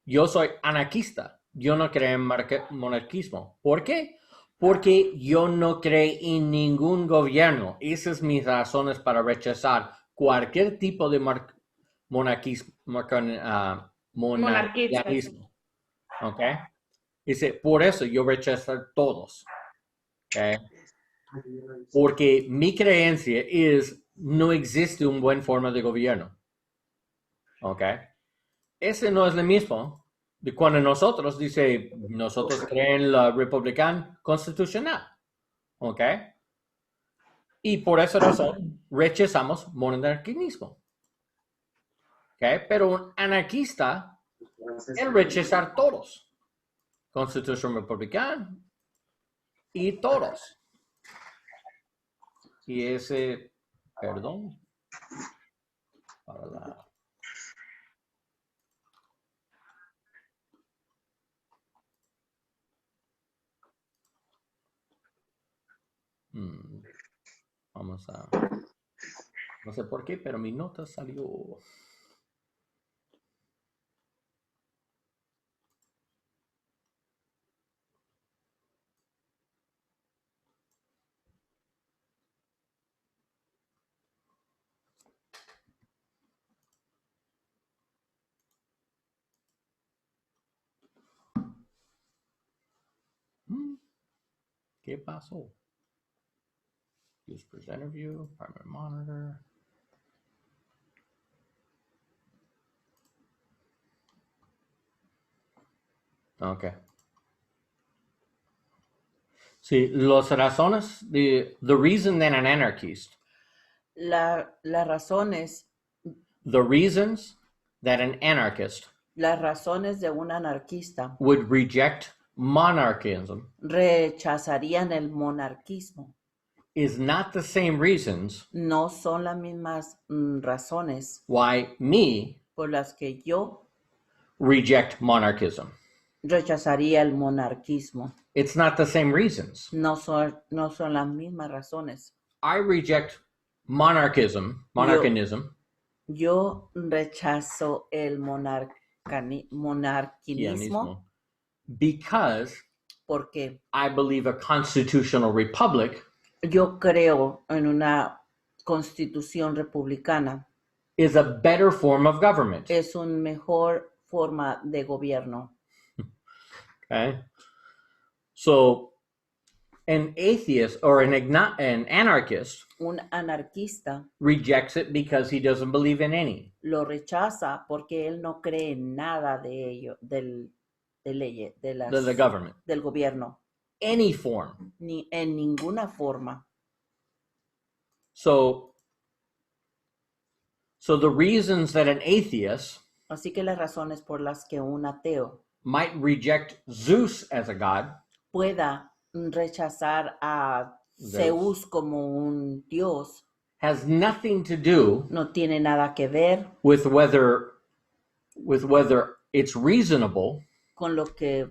Yo soy anarquista. Yo no creo en monarquismo. ¿Por qué? Porque yo no creo en ningún gobierno. Esas son mis razones para rechazar cualquier tipo de monarquismo. Monarquistas. ¿Ok? Dice, por eso yo rechazo a todos. ¿Ok? Porque mi creencia es, no existe una buena forma de gobierno. ¿Ok? Ese no es lo mismo de cuando nosotros creemos en la republicana constitucional. ¿Ok? Y por esa razón rechazamos monarquismo. ¿Ok? Pero un anarquista, él rechazar todos. Constitución republicana y todos. Y ese, perdón, para la... Vamos a... No sé por qué, pero mi nota salió. ¿Qué pasó? Use presenter view, primary monitor. Ok. Sí, las razones the reason that an anarchist, Las razones, the reasons that an anarchist las razones de un anarquista would reject monarchism rechazarían el monarquismo. is not the same reasons No son las mismas razones why me por las que yo reject monarchism. rechazaría el monarquismo. It's not the same reasons. No son las mismas razones. I reject monarchism. Yo rechazo el monarquinismo Because porque I believe a constitutional republic yo creo en una constitución republicana. is a better form of government. Es una mejor forma de gobierno. Okay? So, an atheist or an anarchist Un anarquista rejects it because he doesn't believe in any. lo rechaza porque él no cree en nada de ello, de leyes, The government. del gobierno, Any form. ni en ninguna forma. So the reasons that an atheist Así que las razones por las que un ateo might reject Zeus as a god pueda rechazar a Zeus como un dios has nothing to do no tiene nada que ver with whether it's reasonable con lo que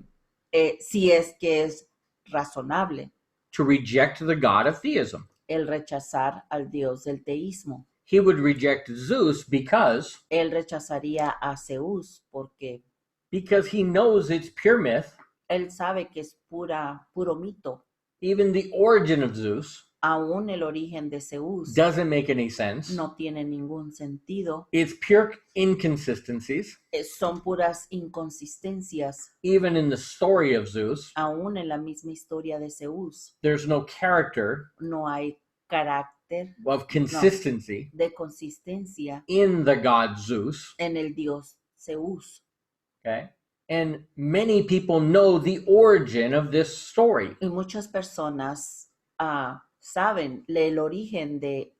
si es que es razonable to reject the god of theism. el rechazar al dios del teísmo. He would reject Zeus because Él rechazaría a Zeus porque he knows it's pure myth. él sabe que es puro mito. Even the origin of Zeus Aún el origen de Zeus doesn't make any sense. no tiene ningún sentido. It's pure inconsistencies. Son puras inconsistencias. Even in the story of Zeus, Aún en la misma historia de Zeus there's no character no hay carácter of consistency de consistencia in the god Zeus. en el dios Zeus. Okay. And many people know the origin of this story. Y muchas personas saben el origen de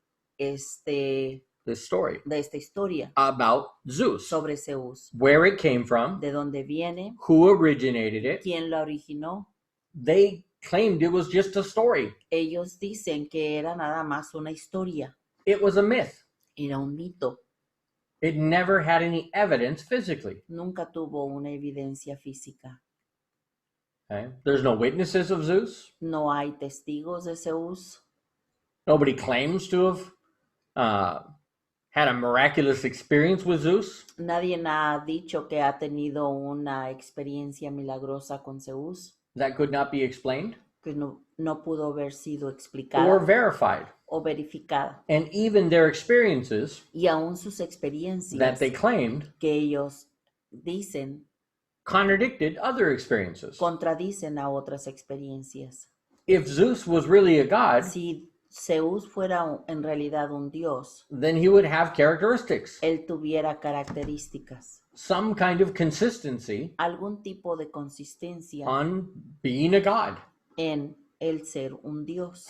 This story esta historia about Zeus, sobre Zeus, where it came from, de dónde viene, who originated it. quién la originó. They claimed it was just a story. Ellos dicen que era nada más una historia, It was a myth. era un mito, It never had any evidence physically. nunca tuvo una evidencia física. Okay. There's no witnesses of Zeus. No hay testigos de Zeus. Nobody claims to have had a miraculous experience with Zeus. Nadie ha dicho que ha tenido una experiencia milagrosa con Zeus, That could not be explained que no pudo haber sido or explicada verified. o verificada. And even their experiences Y aún sus experiencias that they claimed que ellos dicen contradicted other experiences. contradicen a otras experiencias. If Zeus was really a god, Si Zeus fuera en realidad un dios, then he would have characteristics, él tuviera características, some kind of consistency algún tipo de consistencia on being a god. en el ser un dios.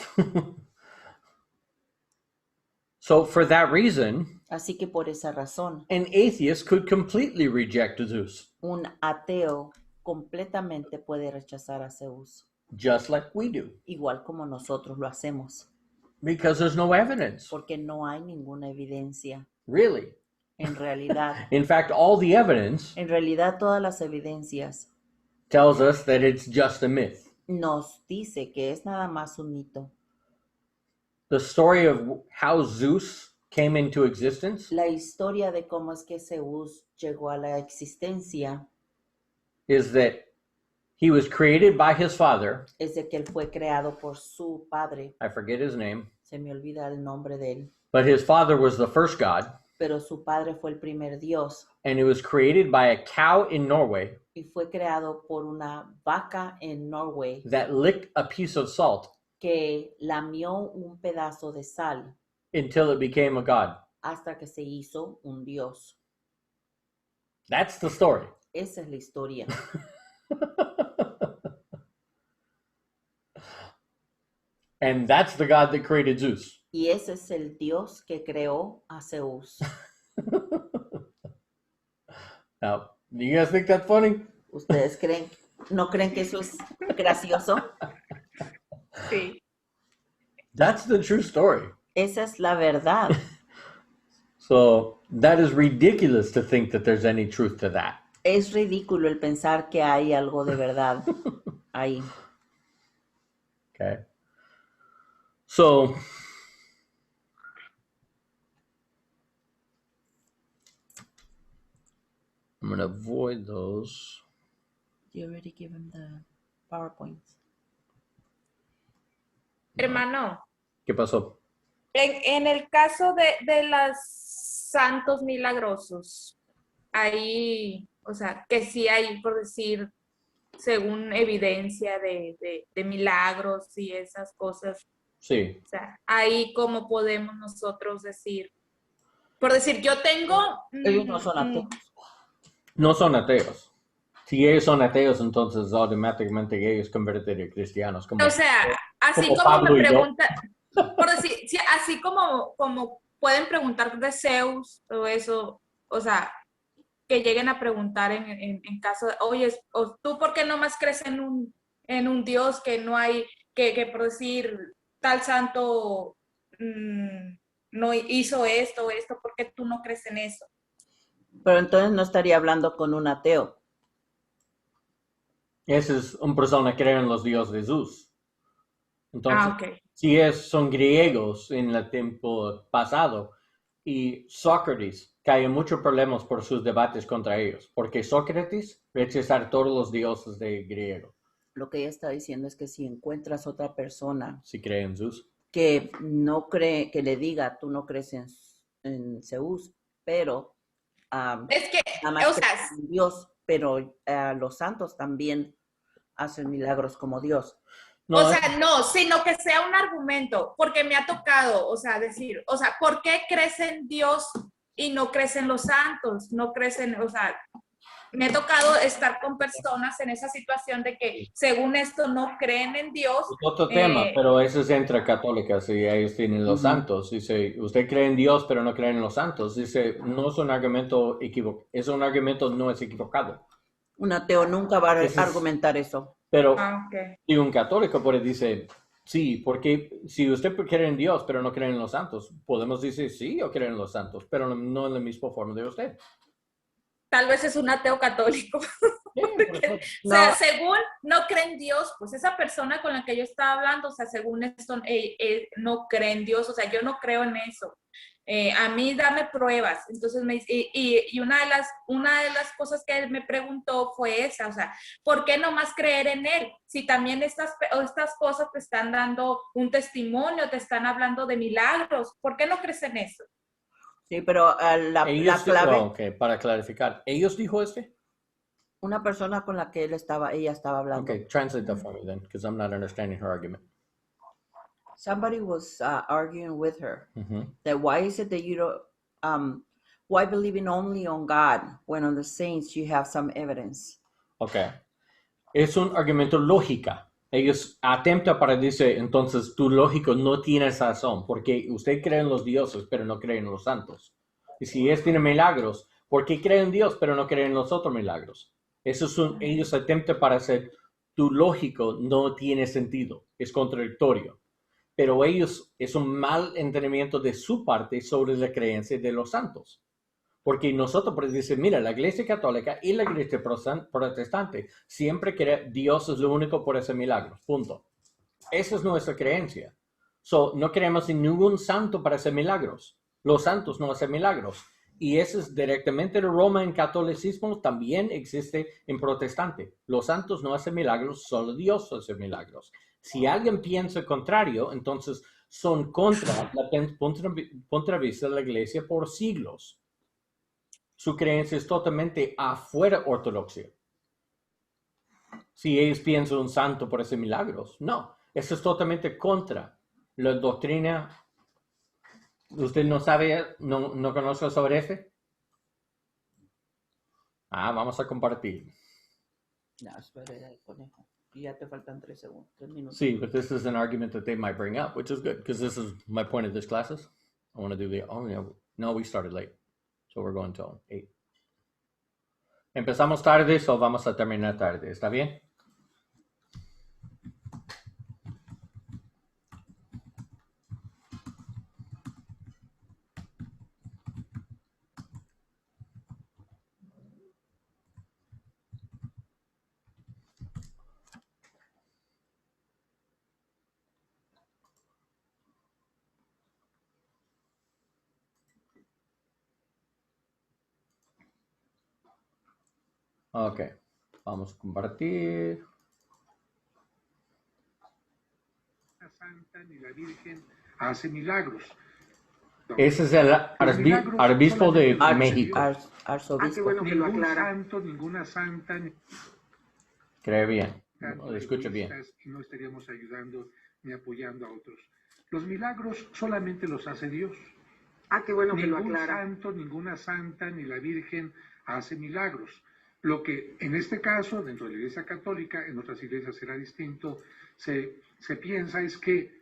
So for that reason, Así que por esa razón, an atheist could completely reject Zeus, un ateo completamente puede rechazar a Zeus, just like we do, igual como nosotros lo hacemos, because there's no evidence, porque no hay ninguna evidencia. really. En realidad, In fact, all the evidence todas las evidencias tells us that it's just a myth. nos dice que es nada más un mito. The story of how Zeus came into existence La historia de cómo es que Zeus llegó a la existencia is that he was created by his father. es de que él fue creado por su padre. I forget his name, Se me olvida el nombre de él. but his father was the first god, Pero su padre fue el primer dios and it was created by a cow in Norway y fue creado por una vaca en Norway that licked a piece of salt que lamió un pedazo de sal until it became a god. hasta que se hizo un dios. That's the story. Esa es la historia. And that's the god that created Zeus. Y ese es el dios que creó a Zeus. Now, do you guys think that's funny? ¿Ustedes no creen que eso es gracioso? Sí. That's the true story. Esa es la verdad. So that is ridiculous to think that there's any truth to that. Es ridículo el pensar que hay algo de verdad ahí. Okay. So I'm going to avoid those. You already give him the PowerPoint. Hermano, ¿Qué pasó? en el caso de los santos milagrosos, ahí, o sea, que sí hay, por decir, según evidencia de milagros y esas cosas, Sí. o sea, ahí cómo podemos nosotros decir, por decir, yo tengo... Ellos no son ateos. No son ateos. Si ellos son ateos, entonces automáticamente ellos convertirán a cristianos. Como, O sea, así como como Pablo me y yo. preguntan, por decir, sí, así como pueden preguntar de Zeus o eso, o sea, que lleguen a preguntar en caso de, oye, ¿tú por qué no más crees en un Dios que no hay, que por decir, tal santo no hizo esto, ¿por qué tú no crees en eso? Pero entonces no estaría hablando con un ateo. Esa es una persona que cree en los dioses de Zeus. Entonces, Ok. si son griegos en el tiempo pasado y Sócrates, que hay muchos problemas por sus debates contra ellos, porque Sócrates rechazar todos los dioses de griego, Lo que ella está diciendo es que si encuentras otra persona si cree en Zeus. que no cree, que le diga, tú no crees en Zeus, pero Es que, nada más o sea, crees en Dios, pero los santos también hacen milagros como Dios. No, o sea, no, sino que sea un argumento, porque me ha tocado, o sea, decir, o sea, ¿por qué crees en Dios y no crees en los santos? No crees en, o sea, me ha tocado estar con personas en esa situación de que según esto no creen en Dios. es otro tema, pero eso es entre católicas y ellos tienen los santos. Dice, usted cree en Dios, pero no cree en los santos. Dice, no es un argumento equivocado, es un argumento no es equivocado. Un ateo nunca va a Ese es- argumentar eso. Pero Okay. si un católico puede decir, sí, porque si usted cree en Dios, pero no cree en los santos, podemos decir, sí, yo creo en los santos, pero no en la misma forma de usted. Tal vez es un ateo católico. Sí, por eso- O sea, No. según no cree en Dios, pues esa persona con la que yo estaba hablando, o sea, según esto, no cree en Dios, o sea, yo no creo en eso. A mí dame pruebas. Entonces, y una de las cosas que él me preguntó fue esa, o sea, ¿por qué no más creer en él? Si también estas cosas te están dando un testimonio, te están hablando de milagros, ¿por qué no crees en eso? Sí, pero la clave, ok, para clarificar, ¿ellos dijo este? una persona con la que ella estaba hablando. Okay, translate that for me then, because I'm not understanding her argument. Somebody was arguing with her Ujú. that why is it that you don't, why believing only on God when on the saints you have some evidence? Okay. Es un argumento lógica. Ellos atentan para decir, entonces tu lógico no tiene razón, porque usted cree en los dioses, pero no cree en los santos. Y si ellos tienen milagros, ¿por qué creen en Dios, pero no creen en los otros milagros? Ellos atentan para hacer, tu lógico no tiene sentido, es contradictorio. Pero ellos, es un mal entendimiento de su parte sobre la creencia de los santos. Porque nosotros podemos decir, mira, la iglesia católica y la iglesia protestante siempre creen Dios es lo único por hacer milagros, punto. Esa es nuestra creencia. No creemos en ningún santo para hacer milagros. Los santos no hacen milagros. Y eso es directamente de Roma en catolicismo, también existe en protestante. Los santos no hacen milagros, solo Dios hace milagros. Si alguien piensa el contrario, entonces son contra la punto de vista de la iglesia por siglos. Su creencia es totalmente afuera ortodoxia. Si ellos piensan un santo por hacer milagros, no. Eso es totalmente contra la doctrina. ¿Usted no sabe, no conoce sobre ese? Vamos a compartir. No, espera, conejo. Y ya te faltan 3 minutos. Sí, but this is an argument that they might bring up, which is good, because this is my point of this classes. I want to do no, we started late, so we're going till 8. Empezamos tarde, so vamos a terminar tarde, ¿está bien? Ok, vamos a compartir. La Santa ni la Virgen hace milagros. Ese es el arzobispo de México. Arzobispo. Qué bueno que lo aclara. Ningún santo, ninguna santa. Cree bien, escucha bien. Y no estaríamos ayudando ni apoyando a otros. Los milagros solamente los hace Dios. Qué bueno que lo aclara. Ningún santo, ninguna santa, ni la Virgen hace milagros. Lo que en este caso, dentro de la Iglesia Católica, en otras iglesias será distinto, se piensa es que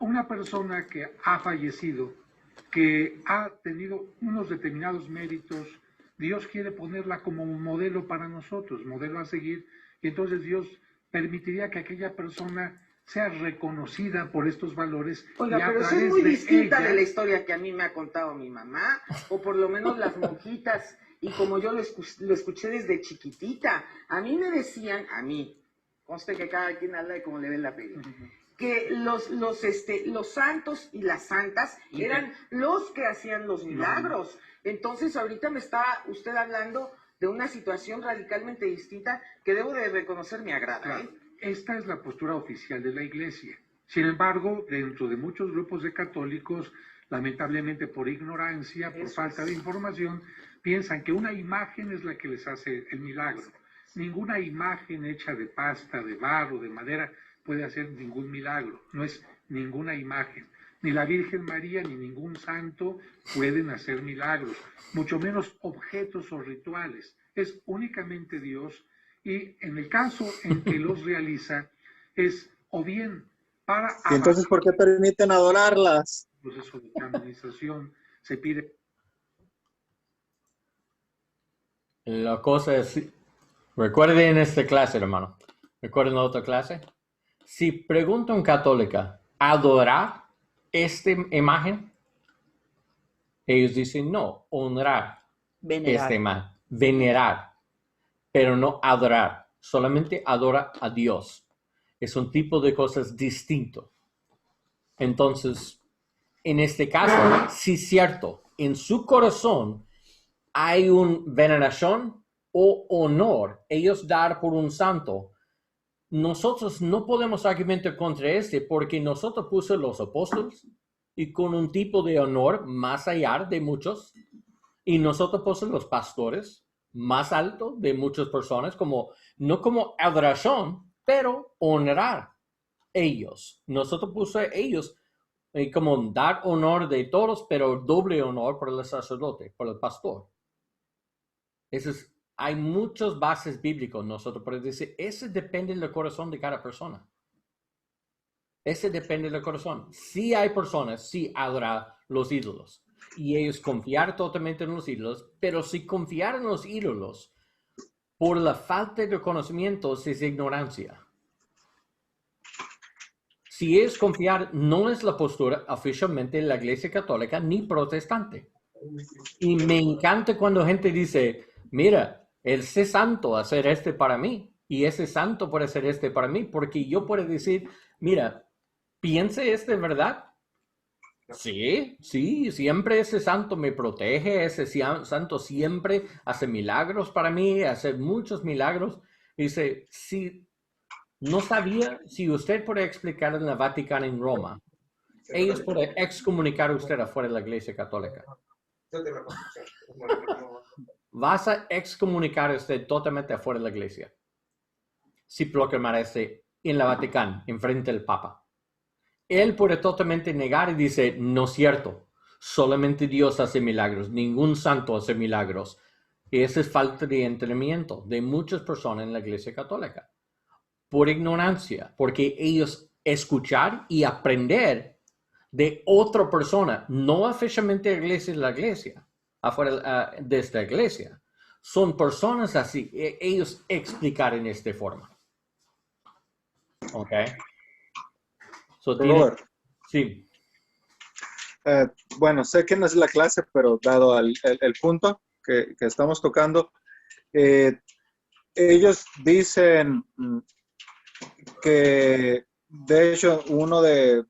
una persona que ha fallecido, que ha tenido unos determinados méritos, Dios quiere ponerla como un modelo para nosotros, modelo a seguir, y entonces Dios permitiría que aquella persona sea reconocida por estos valores. Oiga, pero eso es muy distinta de la historia que a mí me ha contado mi mamá, o por lo menos las monjitas, y como yo lo escuché desde chiquitita. A mí me decían, conste que cada quien habla de cómo le ven la feria, que los santos y las santas eran los que hacían los milagros. Entonces ahorita me está usted hablando de una situación radicalmente distinta que debo de reconocer me agrada. Claro. Esta es la postura oficial de la Iglesia. Sin embargo, dentro de muchos grupos de católicos, lamentablemente por ignorancia, por falta de información, piensan que una imagen es la que les hace el milagro. Ninguna imagen hecha de pasta, de barro, de madera, puede hacer ningún milagro, no es ninguna imagen. Ni la Virgen María ni ningún santo pueden hacer milagros, mucho menos objetos o rituales. Es únicamente Dios, y en el caso en que los realiza es o bien para ¿Y entonces por qué permiten adorarlas? el proceso de canonización se pide. La cosa es, recuerden esta clase, hermano. ¿Recuerden la otra clase? Si pregunta un católica, ¿adorar esta imagen? Ellos dicen no, honrar esta imagen, venerar, pero no adorar. Solamente adora a Dios. Es un tipo de cosas distinto. Entonces, en este caso, sí es cierto, en su corazón hay una veneración o honor, ellos dar por un santo. Nosotros no podemos argumentar contra este porque nosotros pusimos los apóstoles y con un tipo de honor más allá de muchos, y nosotros pusimos los pastores más alto de muchas personas, como no como adoración, pero honrar ellos. Nosotros pusimos ellos como dar honor de todos, pero doble honor por el sacerdote, por el pastor. Hay muchas bases bíblicas nosotros podemos decir, ese depende del corazón de cada persona. Ese depende del corazón. Sí hay personas, sí adoran los ídolos. Y ellos confiar totalmente en los ídolos, pero si confiar en los ídolos por la falta de conocimiento es ignorancia. Si es confiar, no es la postura oficialmente de la Iglesia Católica ni protestante. Y me encanta cuando gente dice, mira, ese santo hacer este para mí y ese santo puede hacer este para mí, porque yo puedo decir, mira, piense este, ¿verdad? Sí, siempre ese santo me protege, ese santo siempre hace milagros para mí, hace muchos milagros. Dice, si no sabía, si usted puede explicar en la Vaticana en Roma, ellos pueden excomunicar a usted afuera de la Iglesia Católica. Vas a excomunicar a usted totalmente afuera de la iglesia si proclamar este en la Vaticana, enfrente del Papa. Él puede totalmente negar y dice, no es cierto, solamente Dios hace milagros, ningún santo hace milagros. Y esa es falta de entendimiento de muchas personas en la Iglesia Católica, por ignorancia, porque ellos escuchar y aprender de otra persona, no oficialmente la iglesia, afuera de esta iglesia. Son personas así, ellos explicar en esta forma. ¿Ok? Robert. Sí. Bueno, sé que no es la clase, pero dado el punto que estamos tocando, ellos dicen que, de hecho, uno de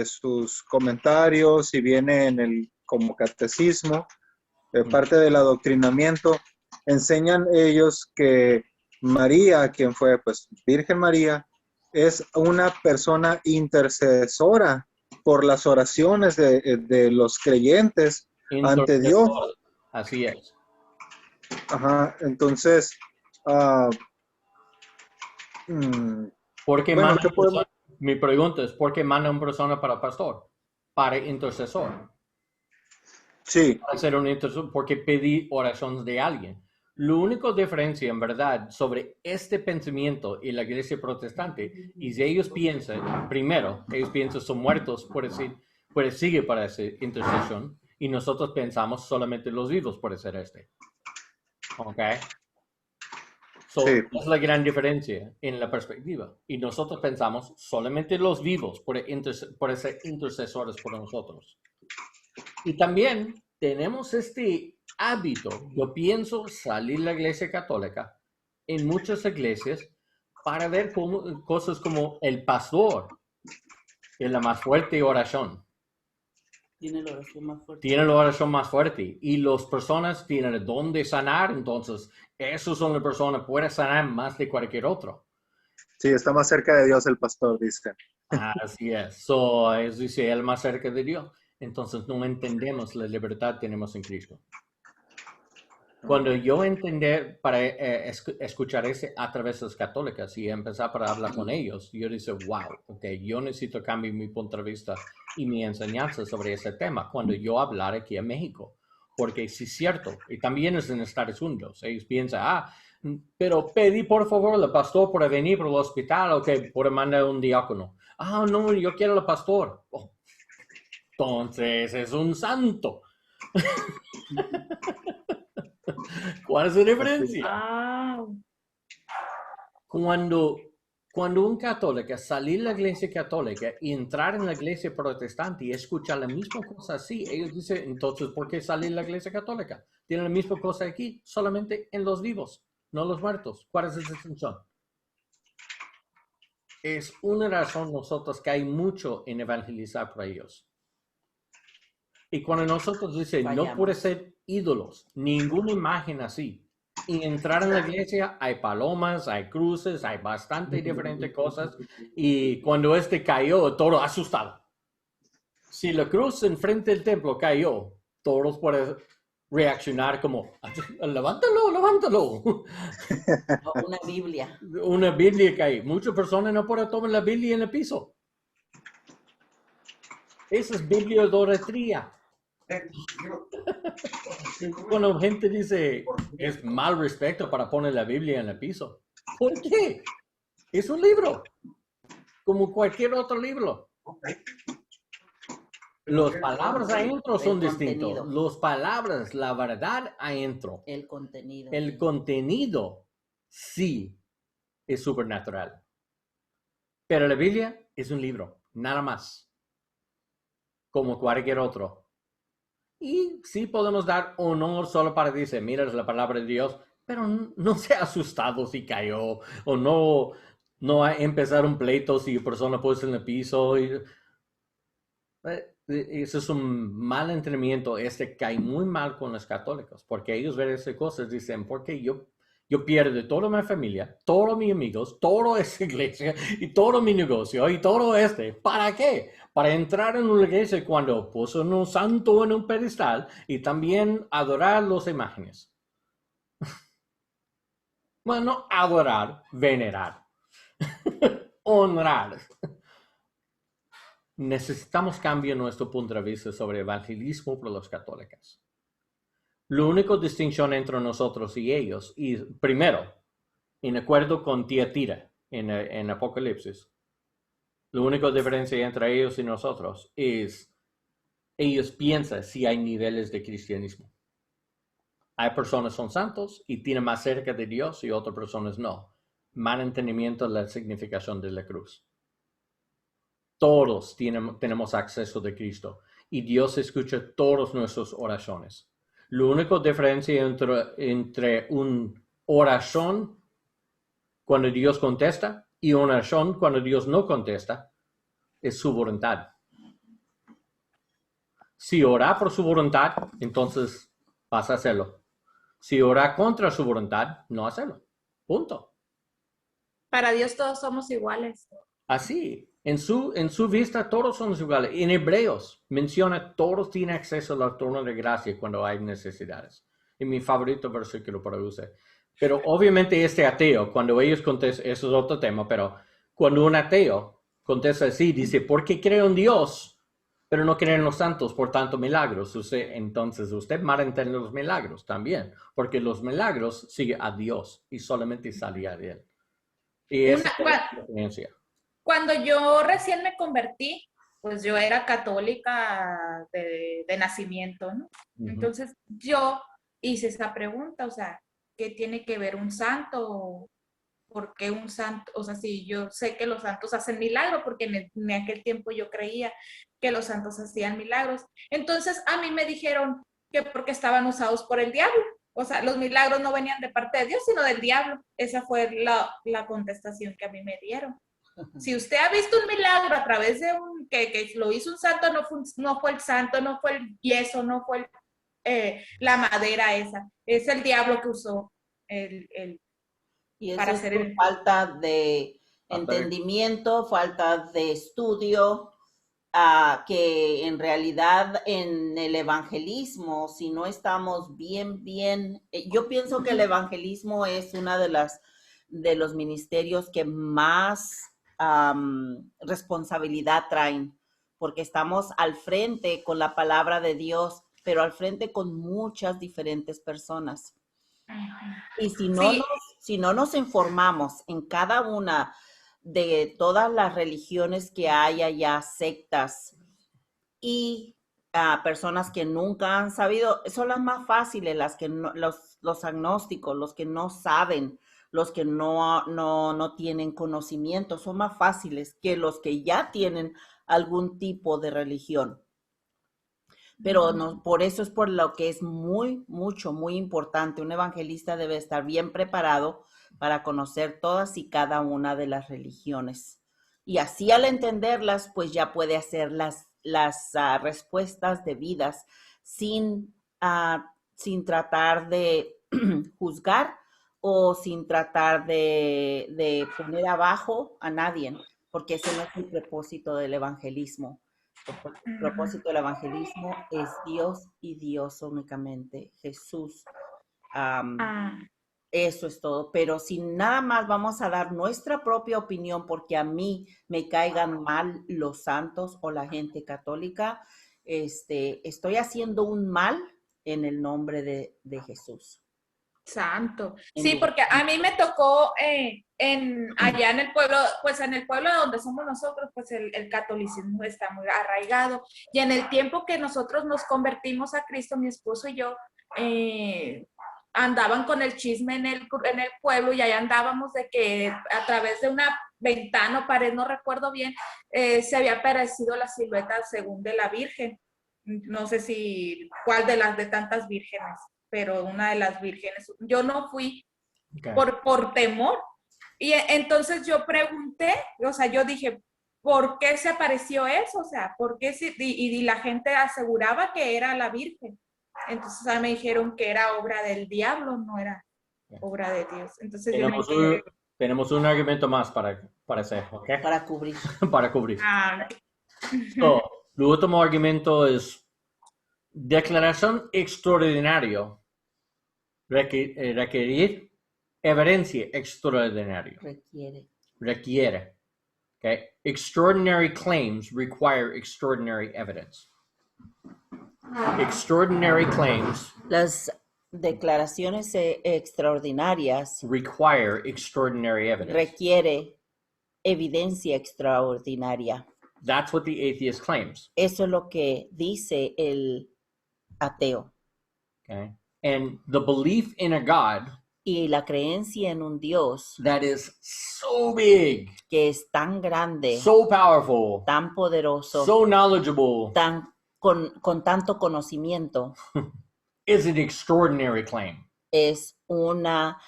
sus comentarios, y viene en el como catecismo, parte del adoctrinamiento, enseñan ellos que María, quien fue pues Virgen María, es una persona intercesora por las oraciones de los creyentes ante Dios. Así es. Ajá, entonces, ¿por qué bueno, mi pregunta es, ¿por qué manda una persona para pastor? Para intercesor. Sí. Para ser un intercesor, porque pedí oraciones de alguien. La única diferencia, en verdad, sobre este pensamiento y la iglesia protestante es que ellos piensan, primero, ellos piensan son muertos, puede seguir para esa intercesión, y nosotros pensamos solamente los vivos puede ser este. ¿Ok? Sí. Es la gran diferencia en la perspectiva. Y nosotros pensamos solamente los vivos pueden ser intercesores por nosotros. Y también tenemos este hábito, yo pienso salir de la iglesia católica en muchas iglesias para ver cosas como el pastor es la más fuerte oración. Tiene la oración más fuerte. Tiene la oración más fuerte y las personas tienen el don de sanar, entonces esos son las personas que pueden sanar más de cualquier otro. Sí, está más cerca de Dios el pastor, dice. Así es. Es decir, él más cerca de Dios. Entonces no entendemos la libertad que tenemos en Cristo. Cuando yo entender para escuchar ese a través de las católicas y empezar para hablar con ellos, yo dije, wow, ok, yo necesito cambiar mi punto de vista y mi enseñanza sobre ese tema cuando yo hablar aquí en México. Porque sí es cierto, y también es en Estados Unidos. Ellos piensan, pero pedí por favor al pastor para venir para el hospital, ok, por mandar un diácono. No, yo quiero al pastor. Oh, entonces es un santo. ¿Cuál es la diferencia? Wow. Cuando un católico salir de la iglesia católica y entrar en la iglesia protestante y escuchar la misma cosa así, ellos dicen, entonces, ¿por qué salir de la iglesia católica? Tienen la misma cosa aquí, solamente en los vivos, no los muertos. ¿Cuál es la distinción? Es una razón nosotros que hay mucho en evangelizar para ellos. Y cuando nosotros dicen, no puede ser ídolos, ninguna imagen así. Y entrar en la iglesia hay palomas, hay cruces, hay bastante diferentes cosas. Y cuando cayó, todo asustado. Si la cruz enfrente del templo cayó, todos pueden reaccionar como, levántalo, levántalo. Una Biblia. Una Biblia cayó. Muchas personas no pueden tomar la Biblia en el piso. Esa es bibliodolatría. Cuando gente dice es mal respeto para poner la Biblia en el piso. ¿Por qué? Es un libro, como cualquier otro libro. Las palabras adentro son distintos. Las palabras, la verdad adentro. El contenido. El contenido sí es supernatural. Pero la Biblia es un libro, nada más. Como cualquier otro. Y sí podemos dar honor solo para decir, mira, es la palabra de Dios, pero no se ha asustado si cayó, o no ha empezado un pleito si la persona puso en el piso. Eso es un mal entrenamiento, cae muy mal con los católicos, porque ellos ven esas cosas y dicen, porque yo pierdo toda mi familia, todos mis amigos, toda esa iglesia, y todo mi negocio, y todo ¿para qué? Para entrar en una iglesia cuando puso un santo en un pedestal y también adorar las imágenes. Bueno, adorar, venerar, honrar. Necesitamos cambiar nuestro punto de vista sobre evangelismo por los católicos. La única distinción entre nosotros y ellos, y primero, en acuerdo con Tiatira en Apocalipsis, la única diferencia entre ellos y nosotros es ellos piensan si hay niveles de cristianismo. Hay personas que son santos y tienen más cerca de Dios y otras personas no. Mal entendimiento de la significación de la cruz. Todos tenemos acceso de Cristo y Dios escucha todas nuestras oraciones. La única diferencia entre una oración cuando Dios contesta y una oración cuando Dios no contesta es su voluntad. Si ora por su voluntad, entonces vas a hacerlo. Si ora contra su voluntad, no hacerlo. Punto. Para Dios todos somos iguales. Así, en su vista todos somos iguales. En Hebreos menciona todos tienen acceso al trono de gracia cuando hay necesidades. Es mi favorito versículo para usar. Pero obviamente ateo, cuando ellos contestan, eso es otro tema, pero cuando un ateo contesta así, dice, ¿por qué creo en Dios? Pero no creen en los santos, por tanto milagros. Entonces usted malentiende los milagros también, porque los milagros siguen a Dios y solamente salía de él. Y esa es la diferencia. Cuando yo recién me convertí, pues yo era católica de nacimiento, ¿no? Entonces yo hice esa pregunta, o sea, ¿qué tiene que ver un santo? ¿Por qué un santo? O sea, sí, yo sé que los santos hacen milagros, porque en aquel tiempo yo creía que los santos hacían milagros. Entonces a mí me dijeron que porque estaban usados por el diablo. O sea, los milagros no venían de parte de Dios, sino del diablo. Esa fue la contestación que a mí me dieron. Si usted ha visto un milagro a través de que lo hizo un santo, no fue el santo, no fue el yeso, no fue la madera esa. Es el diablo que usó y eso para es hacer por falta de entendimiento, falta de estudio, que en realidad en el evangelismo, si no estamos bien, yo pienso que el evangelismo es una de los ministerios que más responsabilidad traen, porque estamos al frente con la palabra de Dios, pero al frente con muchas diferentes personas. Y si no nos informamos en cada una de todas las religiones que hay allá, sectas y personas que nunca han sabido, son las más fáciles, las que no, los agnósticos, los que no saben, los que no tienen conocimiento, son más fáciles que los que ya tienen algún tipo de religión. Pero no, por eso es por lo que es muy importante. Un evangelista debe estar bien preparado para conocer todas y cada una de las religiones. Y así al entenderlas, pues ya puede hacer las respuestas debidas sin tratar de juzgar o sin tratar de poner abajo a nadie, porque ese no es el propósito del evangelismo. El propósito del evangelismo es Dios y Dios únicamente, Jesús. Eso es todo, pero si nada más vamos a dar nuestra propia opinión porque a mí me caigan mal los santos o la gente católica, estoy haciendo un mal en el nombre de Jesús. Santo. Sí, porque a mí me tocó allá en el pueblo, pues en el pueblo donde somos nosotros, pues el catolicismo está muy arraigado. Y en el tiempo que nosotros nos convertimos a Cristo, mi esposo y yo, andaban con el chisme en el pueblo y allá andábamos de que a través de una ventana o pared, no recuerdo bien, se había aparecido la silueta según de la Virgen. No sé si cuál de las de tantas vírgenes, pero una de las vírgenes. Yo no fui por temor. Y entonces yo pregunté, o sea, yo dije, ¿por qué se apareció eso? O sea, ¿por qué? Y la gente aseguraba que era la Virgen. Entonces me dijeron que era obra del diablo, no era obra de Dios. Entonces tenemos un argumento más para hacer, ¿ok? Para cubrir. Para cubrir. So, el último argumento es declaración extraordinaria. Requerir evidencia extraordinaria. Requiere. Okay? Extraordinary claims require extraordinary evidence. Extraordinary claims. Las declaraciones extraordinarias require extraordinary evidence. Requiere evidencia extraordinaria. That's what the atheist claims. Eso es lo que dice el ateo. Okay. And the belief in a God y la creencia en un Dios that is so big, que es tan grande, so powerful, tan poderoso, so knowledgeable, con tanto conocimiento, is an extraordinary claim. Es una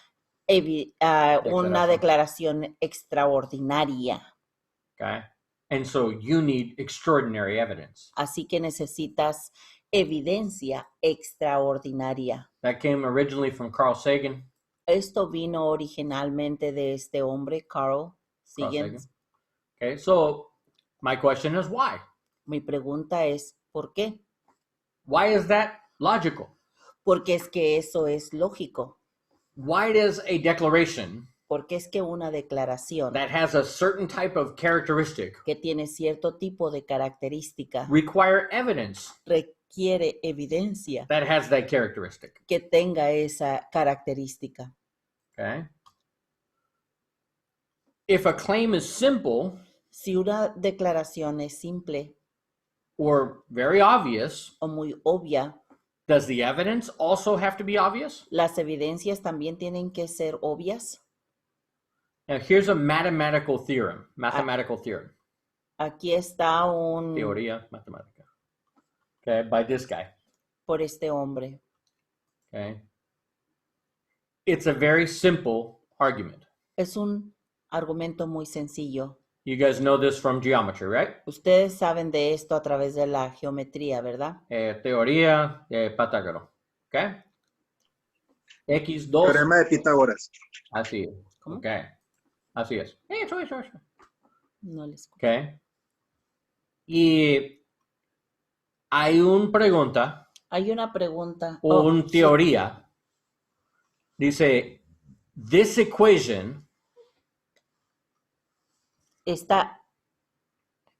declaración extraordinaria. Okay. And so you need extraordinary evidence. Así que necesitas evidencia extraordinaria. That came originally from Carl Sagan. Esto vino originalmente de este hombre, Carl Sagan. Okay, so my question is why? Mi pregunta es, ¿por qué? Why is that logical? Porque es que eso es lógico. Why does a declaration porque es que una declaración that has a certain type of characteristic que tiene cierto tipo de característica require evidence requiere evidencia that has that characteristic? Que tenga esa característica. Okay. If a claim is simple, si una declaración es simple or very obvious, o muy obvia, does the evidence also have to be obvious? ¿Las evidencias también tienen que ser obvias? Now here's a mathematical theorem. Aquí está un teoría matemática. Okay, by this guy. Por este hombre. Okay. It's a very simple argument. Es un argumento muy sencillo. You guys know this from geometry, right? Ustedes saben de esto a través de la geometría, ¿verdad? Teoría de Pitágoras. Okay. X2. Teorema de Pitágoras. Así es. ¿Cómo? Okay. Así es. Eso. No les escucho. Okay. Y hay una pregunta Hay una pregunta. o Oh, una sí. teoría. Dice, this equation, Está.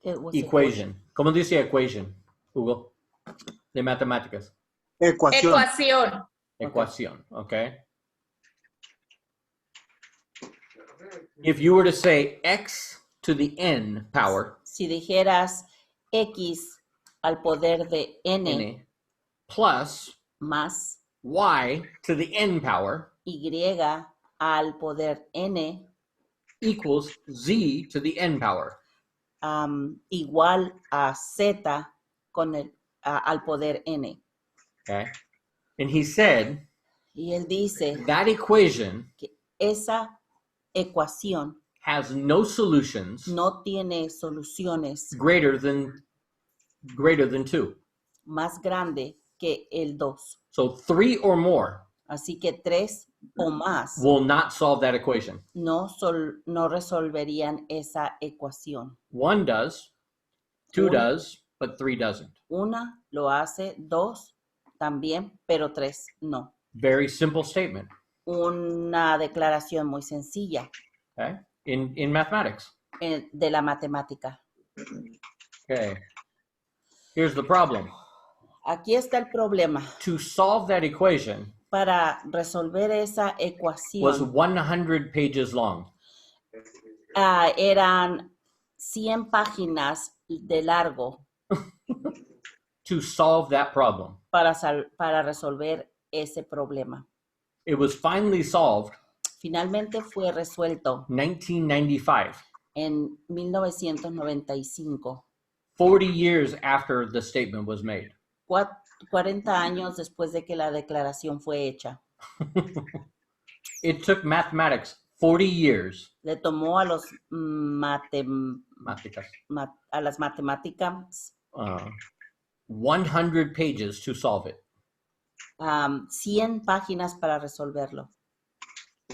what's the equation. ¿Cómo dice equation, Hugo? De matemáticas. Ecuación. Ecuación. Ecuación, okay? If you were to say x to the n power, Si dijeras x al poder de n, n, plus más y to the n power y al poder n, equals z to the n power. igual a z con al poder n. Okay? And he said Y él dice that equation que esa ecuación has no solutions no tiene soluciones greater than 2. más grande que el 2. So 3 or more Así que 3 o más will not solve that equation. no resolverían esa ecuación. 1 does, 2 Un- does, but 3 doesn't. Una lo hace, 2 también, pero 3 no. Very simple statement, Una declaración muy sencilla okay? In mathematics. de la matemática. Okay. Here's the problem. Aquí está el problema. To solve that equation Para resolver esa was ecuación 100 pages long. eran 100 páginas de largo To solve that problem. para resolver ese problema. It was finally solved Finalmente fue resuelto 1995, en 1995, 40 years after the statement was made. 40 años después de que la declaración fue hecha. It took mathematics 40 years, Le tomó a las matemáticas 100 pages to solve it. 100 páginas para resolverlo.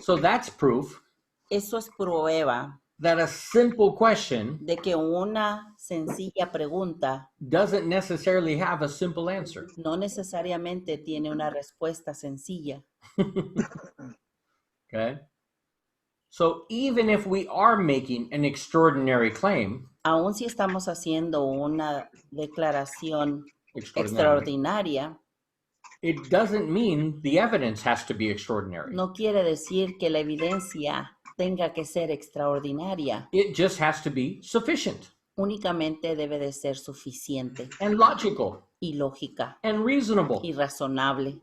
So that's proof Eso es prueba that a simple question de que una sencilla pregunta doesn't necessarily have a simple answer. no necesariamente tiene una respuesta sencilla. Okay? So even if we are making an extraordinary claim, Aun si estamos haciendo una declaración extraordinary, extraordinaria, it doesn't mean the evidence has to be extraordinary. no quiere decir que la evidencia tenga que ser extraordinaria. It just has to be sufficient Únicamente debe de ser suficiente and logical y lógica and reasonable. y razonable.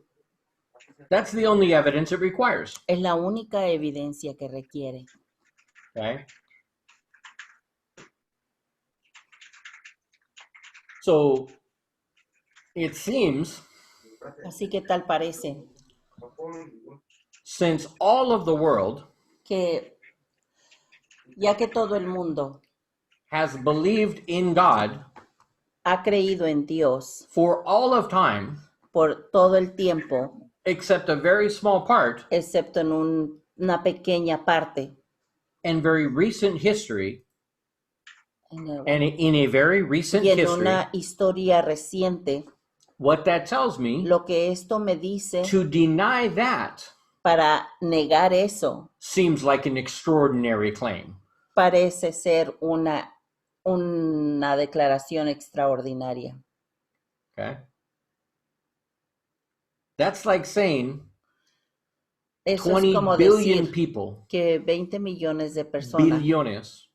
That's the only evidence it requires. Es la única evidencia que requiere. Okay? So it seems, Así que tal parece since all of the world que ya que todo el mundo has believed in God ha creído en Dios for all of time, por todo el tiempo, except a very small part, excepto en una pequeña parte, and very recent history, en el- and in a very recent y en history, una historia reciente, what that tells me, lo que esto me dice to deny that para negar eso seems like an extraordinary claim. parece ser una declaración extraordinaria. Okay? That's like saying Eso 20 es como billion decir people, que 20 millones de personas, billones.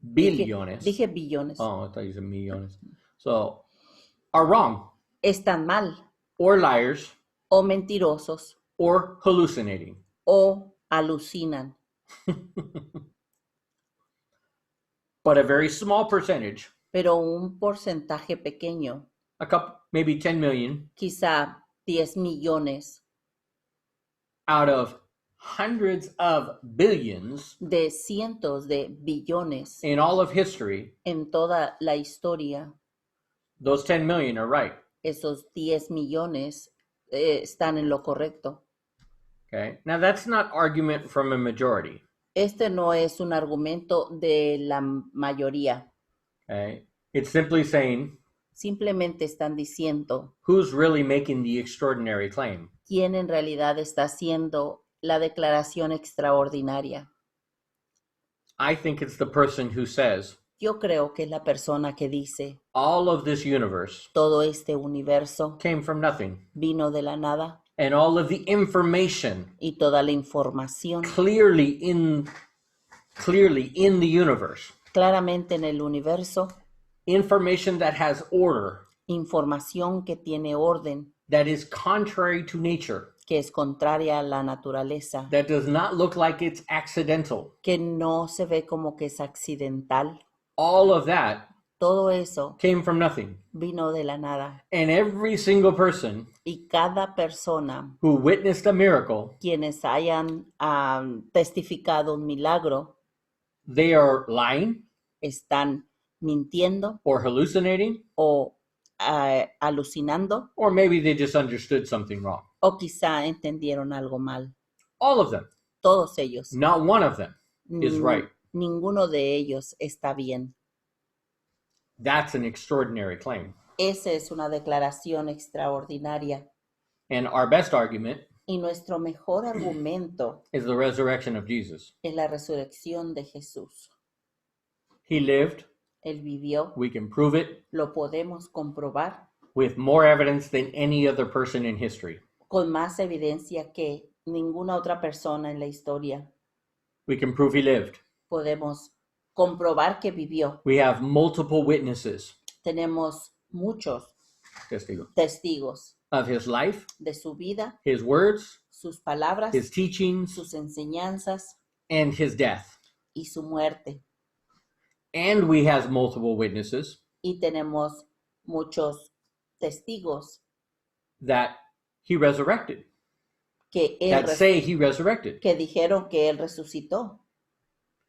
dije billones, Oh, I thought you said millones. So, are wrong, están mal or liars, o mentirosos or hallucinating. o alucinan. But a very small percentage, Pero un porcentaje pequeño, a couple, maybe 10 million, quizá 10 millones out of hundreds of billions de cientos de billones in all of history, en toda la historia, those 10 million are right. esos 10 millones están en lo correcto. Okay. Now that's not argument from a majority. Este no es un argumento de la mayoría. Okay. It's simply saying, Simplemente están diciendo who's really making the extraordinary claim? quién en realidad está haciendo la declaración extraordinaria. I think it's the person who says, Yo creo que es la persona que dice, all of this universe todo este universo came from nothing. vino de la nada And all of the information y toda la información clearly in the universe, claramente en el universo, information that has order, información que tiene orden, that is contrary to nature, que es contraria a la naturaleza, that does not look like it's accidental. que no se ve como que es accidental. All of that Todo eso came from nothing. vino de la nada. And every single person Y cada persona, who witnessed a miracle, quienes hayan testificado un milagro, they are lying están mintiendo or hallucinating, o alucinando, or maybe they just understood something wrong. o quizá entendieron algo mal. All of them. Todos ellos. Not one of them is right. Ninguno de ellos está bien. That's an extraordinary claim. Esa es una declaración extraordinaria. And our best argument Y nuestro mejor argumento is the resurrection of Jesus. es la resurrección de Jesús. He lived. Él vivió, We can prove it lo podemos comprobar with more evidence than any other person in history. con más evidencia que ninguna otra persona en la historia. We can prove he lived. Podemos comprobar que vivió. We have multiple witnesses, Tenemos muchos testigos, testigos of his life, de su vida, his words, sus palabras, his teachings, sus enseñanzas and his death. y su muerte. And we have multiple witnesses Y tenemos muchos testigos that he resurrected, que, that say he resurrected. que dijeron que él resucitó.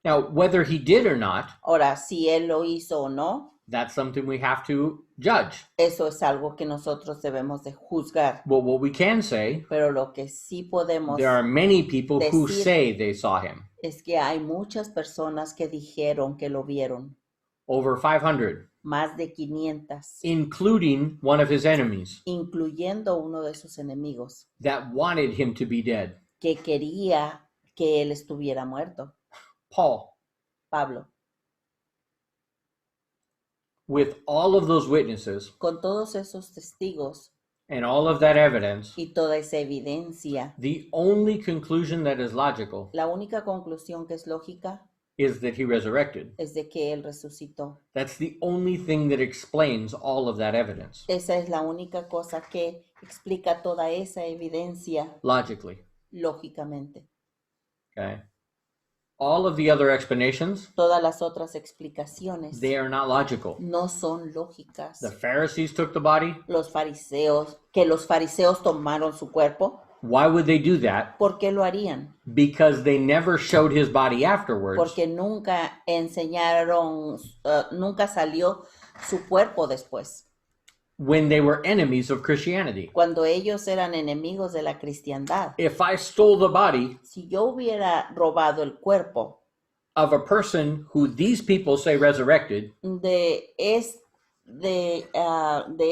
Now, whether he did or not, Ahora, si él lo hizo o no, that's something we have to judge. eso es algo que nosotros debemos de juzgar. But what we can say, Pero lo que sí podemos there are many people who decir say they saw him. es que hay muchas personas que dijeron que lo vieron. Over 500, Más de 500, including one of his enemies incluyendo uno de sus enemigos, that wanted him to be dead. que quería que él estuviera muerto. Paul, Pablo, with all of those witnesses con todos esos testigos and all of that evidence, y toda esa evidencia, the only conclusion that is logical la única conclusión que es lógica is that he resurrected. es de que él resucitó. That's the only thing that explains all of that evidence, Esa es la única cosa que explica toda esa evidencia logically. lógicamente. Okay? All of the other explanations, Todas las otras explicaciones they are not logical. no son lógicas. The Pharisees took the body. Los fariseos tomaron su cuerpo, Why would they do that? ¿por qué lo harían? Because they never showed his body afterwards. Porque nunca enseñaron, nunca salió su cuerpo después, When they were enemies of Christianity. cuando ellos eran enemigos de la cristiandad. If I stole the body Si yo hubiera robado el cuerpo of a person who these people say resurrected, de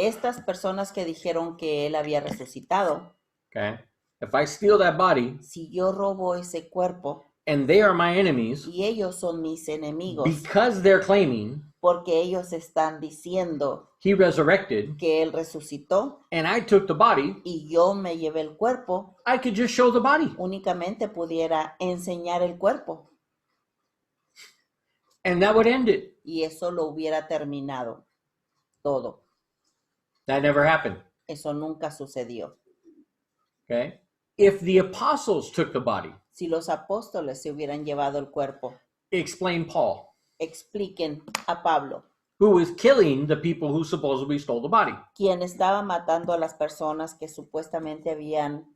estas personas que dijeron que él había resucitado, okay? If I steal that body si yo robo ese cuerpo and they are my enemies y ellos son mis enemigos, because they're claiming porque ellos están diciendo he resurrected que él resucitó and I took the body, y yo me llevé el cuerpo, I could just show the body únicamente pudiera enseñar el cuerpo and that would end it. y eso lo hubiera terminado todo. That never happened. Eso nunca sucedió. Okay? If the apostles took the body, Si los apóstoles se hubieran llevado el cuerpo, explain Paul, expliquen a Pablo, who was killing the people who supposedly stole the body. quien estaba matando a las personas que supuestamente habían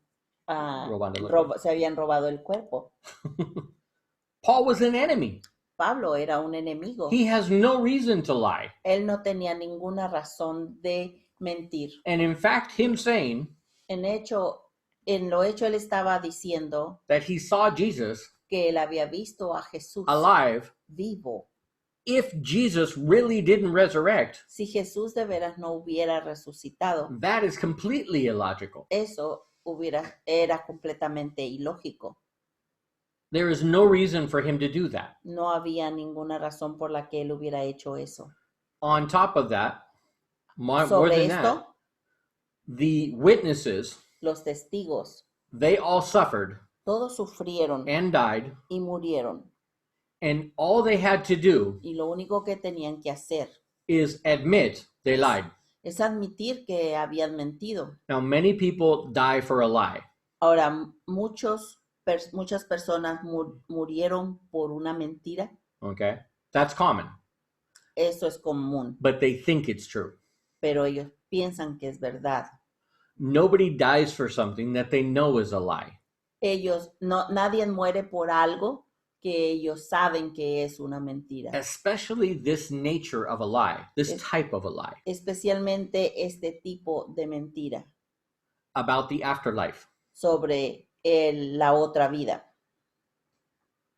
se habían robado el cuerpo. Paul was an enemy. Pablo era un enemigo. He has no reason to lie. Él no tenía ninguna razón de mentir. And in fact, him saying En lo hecho, él estaba diciendo that he saw Jesus que él había visto a Jesús alive vivo if Jesus really didn't resurrect, Si Jesús de veras no hubiera resucitado, that is completely illogical. eso era completamente ilógico. There is no reason for him to do that. No había ninguna razón por la que él hubiera hecho eso. On top of that, more Sobre than esto, that, the witnesses, los testigos, they all suffered todos sufrieron and died, y murieron. and all they had to do Y lo único que tenían que hacer is admit they lied. es admitir que habían mentido. Now, many people die for a lie. Ahora, muchas personas murieron por una mentira. Okay? That's common, Eso es común, but they think it's true. pero ellos piensan que es verdad. Nobody dies for something that they know is a lie. Nadie muere por algo que ellos saben que es una mentira. Especially this nature of a lie, this Es- type of a lie Especialmente este tipo de mentira about the afterlife. sobre la otra vida.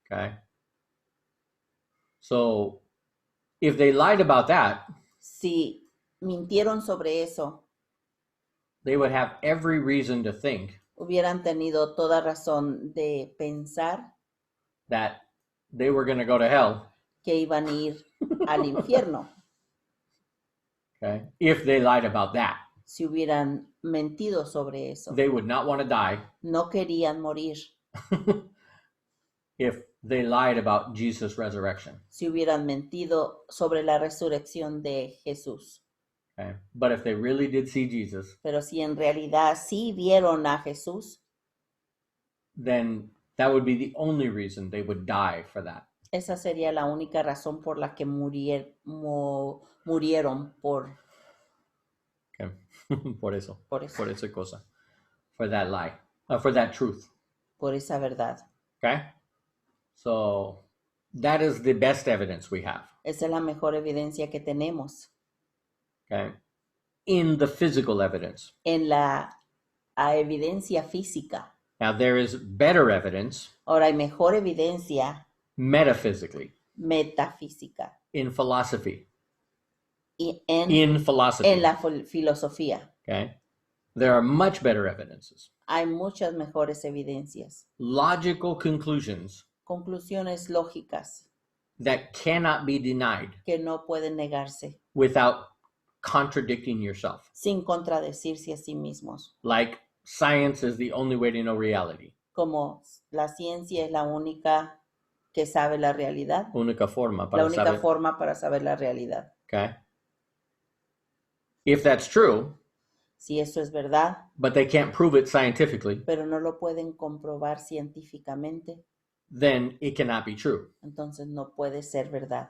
Okay? So, if they lied about that, Si mintieron sobre eso, they would have every reason to think hubieran tenido toda razón de pensar that they were going to go to hell, que iban a ir al infierno okay? If they lied about that. si hubieran mentido sobre eso. They would not want to die No querían morir if they lied about Jesus' resurrection. si hubieran mentido sobre la resurrección de Jesús. Okay? But if they really did see Jesus, Pero si en realidad sí vieron a Jesús, then that would be the only reason they would die for that. esa sería la única razón por la que murieron por Okay? Por eso. Por eso. Por esa cosa. For that lie. For that truth. por esa verdad. Okay? So that is the best evidence we have. Esa es la mejor evidencia que tenemos Okay? In the physical evidence. en la evidencia física. Now there is better evidence Ahora hay mejor evidencia metaphysically metafísica in philosophy. y en In la filosofía. Okay? There are much better evidences. Hay muchas mejores evidencias, Logical conclusions conclusiones lógicas that cannot be denied que no pueden negarse without contradicting yourself. sin contradecirse a sí mismos. Like science is the only way to know reality. Como la ciencia es la única que sabe la realidad, Única forma la para única saber. forma para saber la realidad. Okay? If that's true, Si eso es verdad, but they can't prove it scientifically, pero no lo pueden comprobar científicamente, then it cannot be true. entonces no puede ser verdad.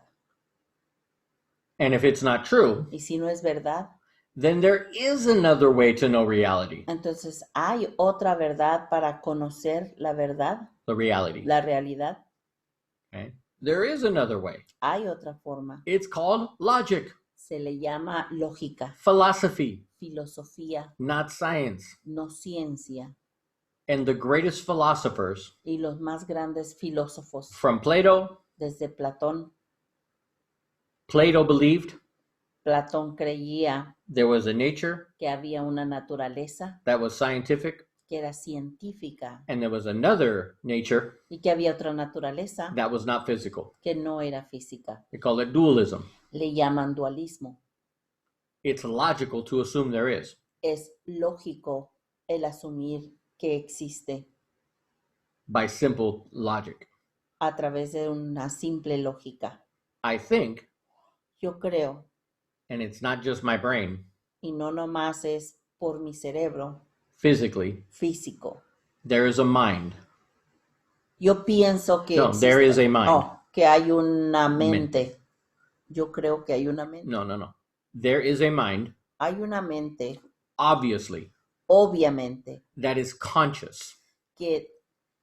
And if it's not true, Y si no es verdad, then there is another way to know reality. entonces hay otra verdad para conocer la verdad, The reality. la realidad. Okay? There is another way. Hay otra forma. It's called logic, Se le llama lógica, philosophy, filosofía, not science. no ciencia. And the greatest philosophers Y los más grandes filósofos, from Plato, desde Platón, Plato believed Platón creía there was a nature que había una naturaleza that was scientific, que era científica and there was another nature y que había otra naturaleza that was not physical. que no era física. They call it dualism. Le llaman dualismo. It's logical to assume there is. Es lógico el asumir que existe By simple logic. a través de una simple lógica. I think, Yo creo, and it's not just my brain, y no nomás es por mi cerebro physically, físico. there is a mind. Yo pienso que No, there is a mind. que hay una mente. Yo creo que hay una mente. No. There is a mind, Hay una mente, obviously, obviamente, that is conscious. que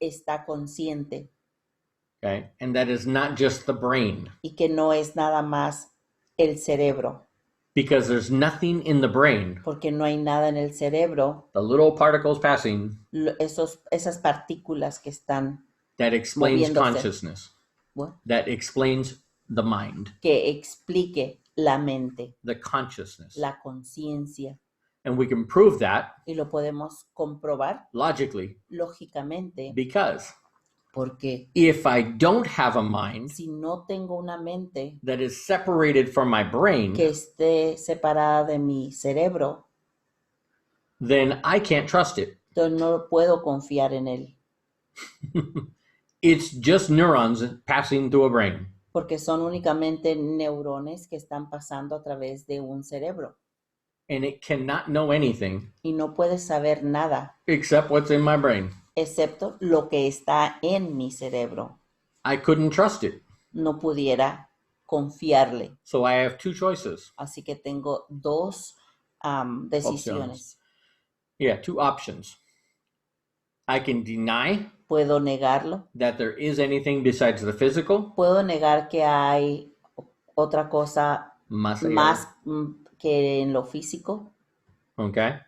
está consciente Okay? And that is not just the brain. y que no es nada más el cerebro, Because there's nothing in the brain, porque no hay nada en el cerebro, the little particles passing, esas partículas que están, that explains Moviéndose. consciousness. what? That explains the mind, que explique la mente, the consciousness. la conciencia. And we can prove that Y lo podemos comprobar logically lógicamente because porque if I don't have a mind si no tengo una mente that is separated from my brain, que esté separada de mi cerebro, then I can't trust it. entonces no puedo confiar en él, It's just neurons passing through a brain. porque son únicamente neurones que están pasando a través de un cerebro And it cannot know anything y no puedes saber nada except what's in my brain. excepto lo que está en mi cerebro. I couldn't trust it. No pudiera confiarle. So I have two choices. Así que tengo dos decisiones. Yeah, two options. I can deny Puedo negarlo. that there is anything besides the physical, Puedo negar que hay otra cosa más allá. más que en lo físico. Okay?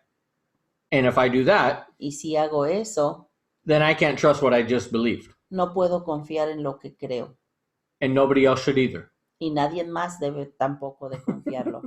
And if I do that, Y si hago eso, then I can't trust what I just believed. no puedo confiar en lo que creo. And nobody else should either. Y nadie más debe tampoco de confiarlo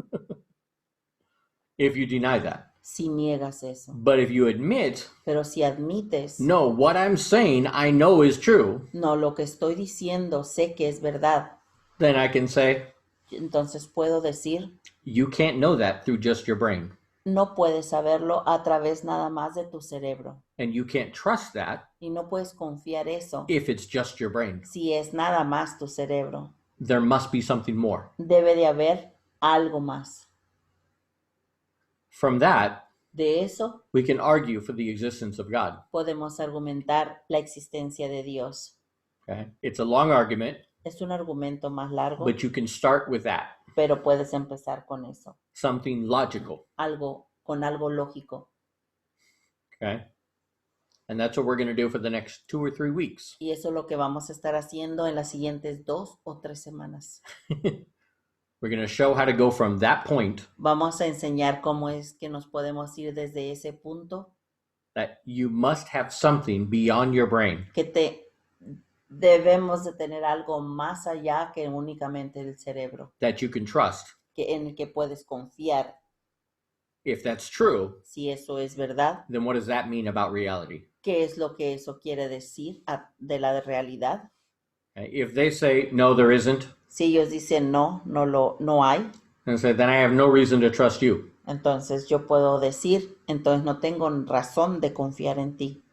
If you deny that. si niegas eso. But if you admit, Pero si admites, no, what I'm saying I know is true, no, lo que estoy diciendo sé que es verdad, then I can say, entonces puedo decir, you can't know that through just your brain. no puedes saberlo a través nada más de tu cerebro. And you can't trust that Y no puedes confiar eso if it's just your brain. si es nada más tu cerebro. There must be something more. Debe de haber algo más. From that, De eso we can argue for the existence of God. podemos argumentar la existencia de Dios. Okay? It's a long argument, Es un argumento más largo, but you can start with that. pero puedes empezar con eso. Something logical. Con algo lógico. Okay? And that's what we're going to do for the next 2 or 3 weeks. Y eso es lo que vamos a estar haciendo en las siguientes 2 o 3 semanas. We're going to show how to go from that point Vamos a enseñar cómo es que nos podemos ir desde ese punto that you must have something beyond your brain que debemos de tener algo más allá que únicamente el cerebro, that you can trust. en el que puedes confiar. If that's true, Si eso es verdad, then what does that mean about reality? ¿qué es lo que eso quiere decir de la realidad? Okay? If they say, no, there isn't, Si ellos dicen no hay, and say, then I have no reason to trust you. entonces yo puedo decir, entonces no tengo razón de confiar en ti.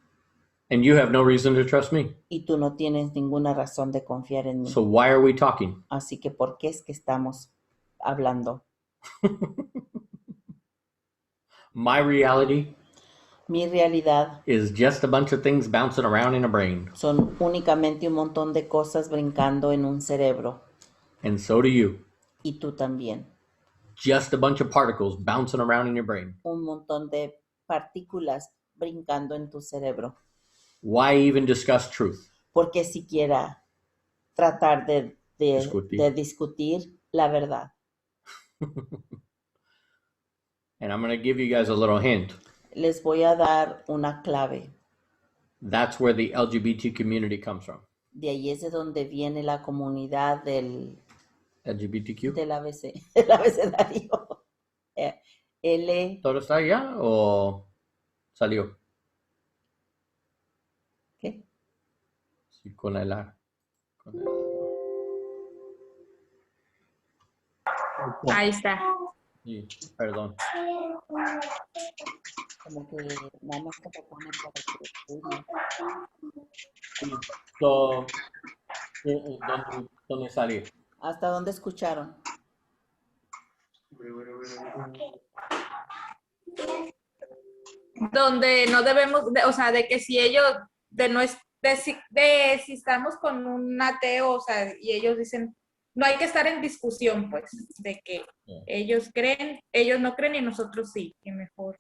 And you have no reason to trust me. Y tú no tienes ninguna razón de confiar en mí. So why are we talking? Así que, ¿por qué es que estamos hablando? My reality Mi realidad is just a bunch of things bouncing around in a brain. son únicamente un montón de cosas brincando en un cerebro. And so do you. Y tú también. Just a bunch of particles bouncing around in your brain. Un montón de partículas brincando en tu cerebro. Why even discuss truth? ¿Por qué siquiera tratar de discutir la verdad? And I'm going to give you guys a little hint. Les voy a dar una clave. That's where the LGBT community comes from. De ahí es de donde viene la comunidad del LGBTQ. del abecedario. L, ¿Todo está allá o salió? ¿qué? Sí, con el A. Con el A. Ahí está. Sí, perdón. Como que nada más te lo ponen para que estudie. So, ¿dónde salió? ¿Hasta dónde escucharon? Donde no debemos, o sea, de que si ellos, si estamos con un ateo, o sea, y ellos dicen, no hay que estar en discusión, pues, de que ellos creen, ellos no creen y nosotros sí, que mejor.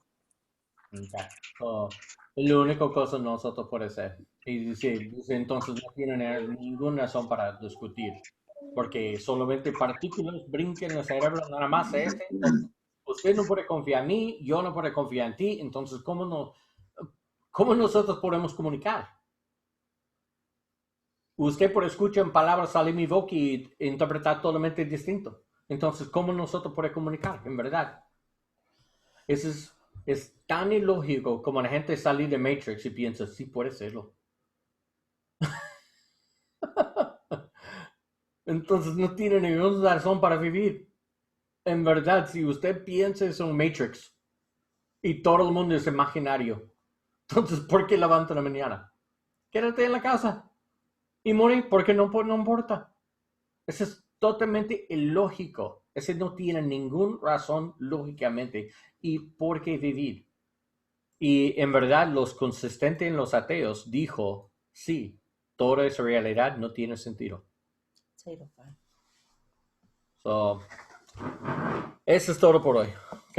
Okay. So, la única cosa nosotros puede ser. Y dice, entonces no tienen ninguna razón para discutir. Porque solamente partículas brinquen en el cerebro, nada más este. Entonces, usted no puede confiar en mí, yo no puedo confiar en ti. Entonces, ¿cómo nosotros podemos comunicar? Usted por escuchar palabras salir mi boca y interpretar totalmente distinto. Entonces, ¿cómo nosotros podemos comunicar? En verdad. Eso es tan ilógico como la gente salir de Matrix y piensa, sí, puede serlo. Entonces, no tiene ninguna razón para vivir. En verdad, si usted piensa en un Matrix y todo el mundo es imaginario, entonces, ¿por qué levanta la mañana? Quédate en la casa y morir porque no importa. Eso es totalmente ilógico. Ese no tiene ninguna razón lógicamente y por qué vivir. Y en verdad, los consistentes en los ateos dijo, sí, toda esa realidad no tiene sentido. So, eso es todo por hoy. ¿Ok?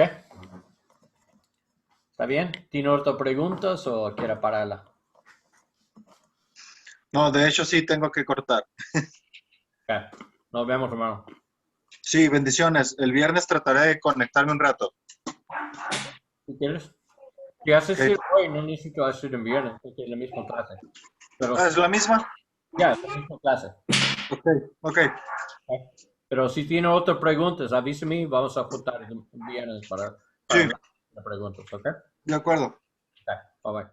¿Está bien? ¿Tiene otras preguntas o quiere pararla? No, de hecho sí tengo que cortar. Ok. Nos vemos, hermano. Sí, bendiciones. El viernes trataré de conectarme un rato. ¿Si quieres? Si haces ir hoy, no necesito hacer en viernes, porque es la misma clase. Pero, ¿Es la misma? ya, es la misma clase. Ok. Pero si tiene otras preguntas, avísame y vamos a juntar el viernes para Sí. hablar de preguntas, ¿ok? De acuerdo. Ok, bye bye.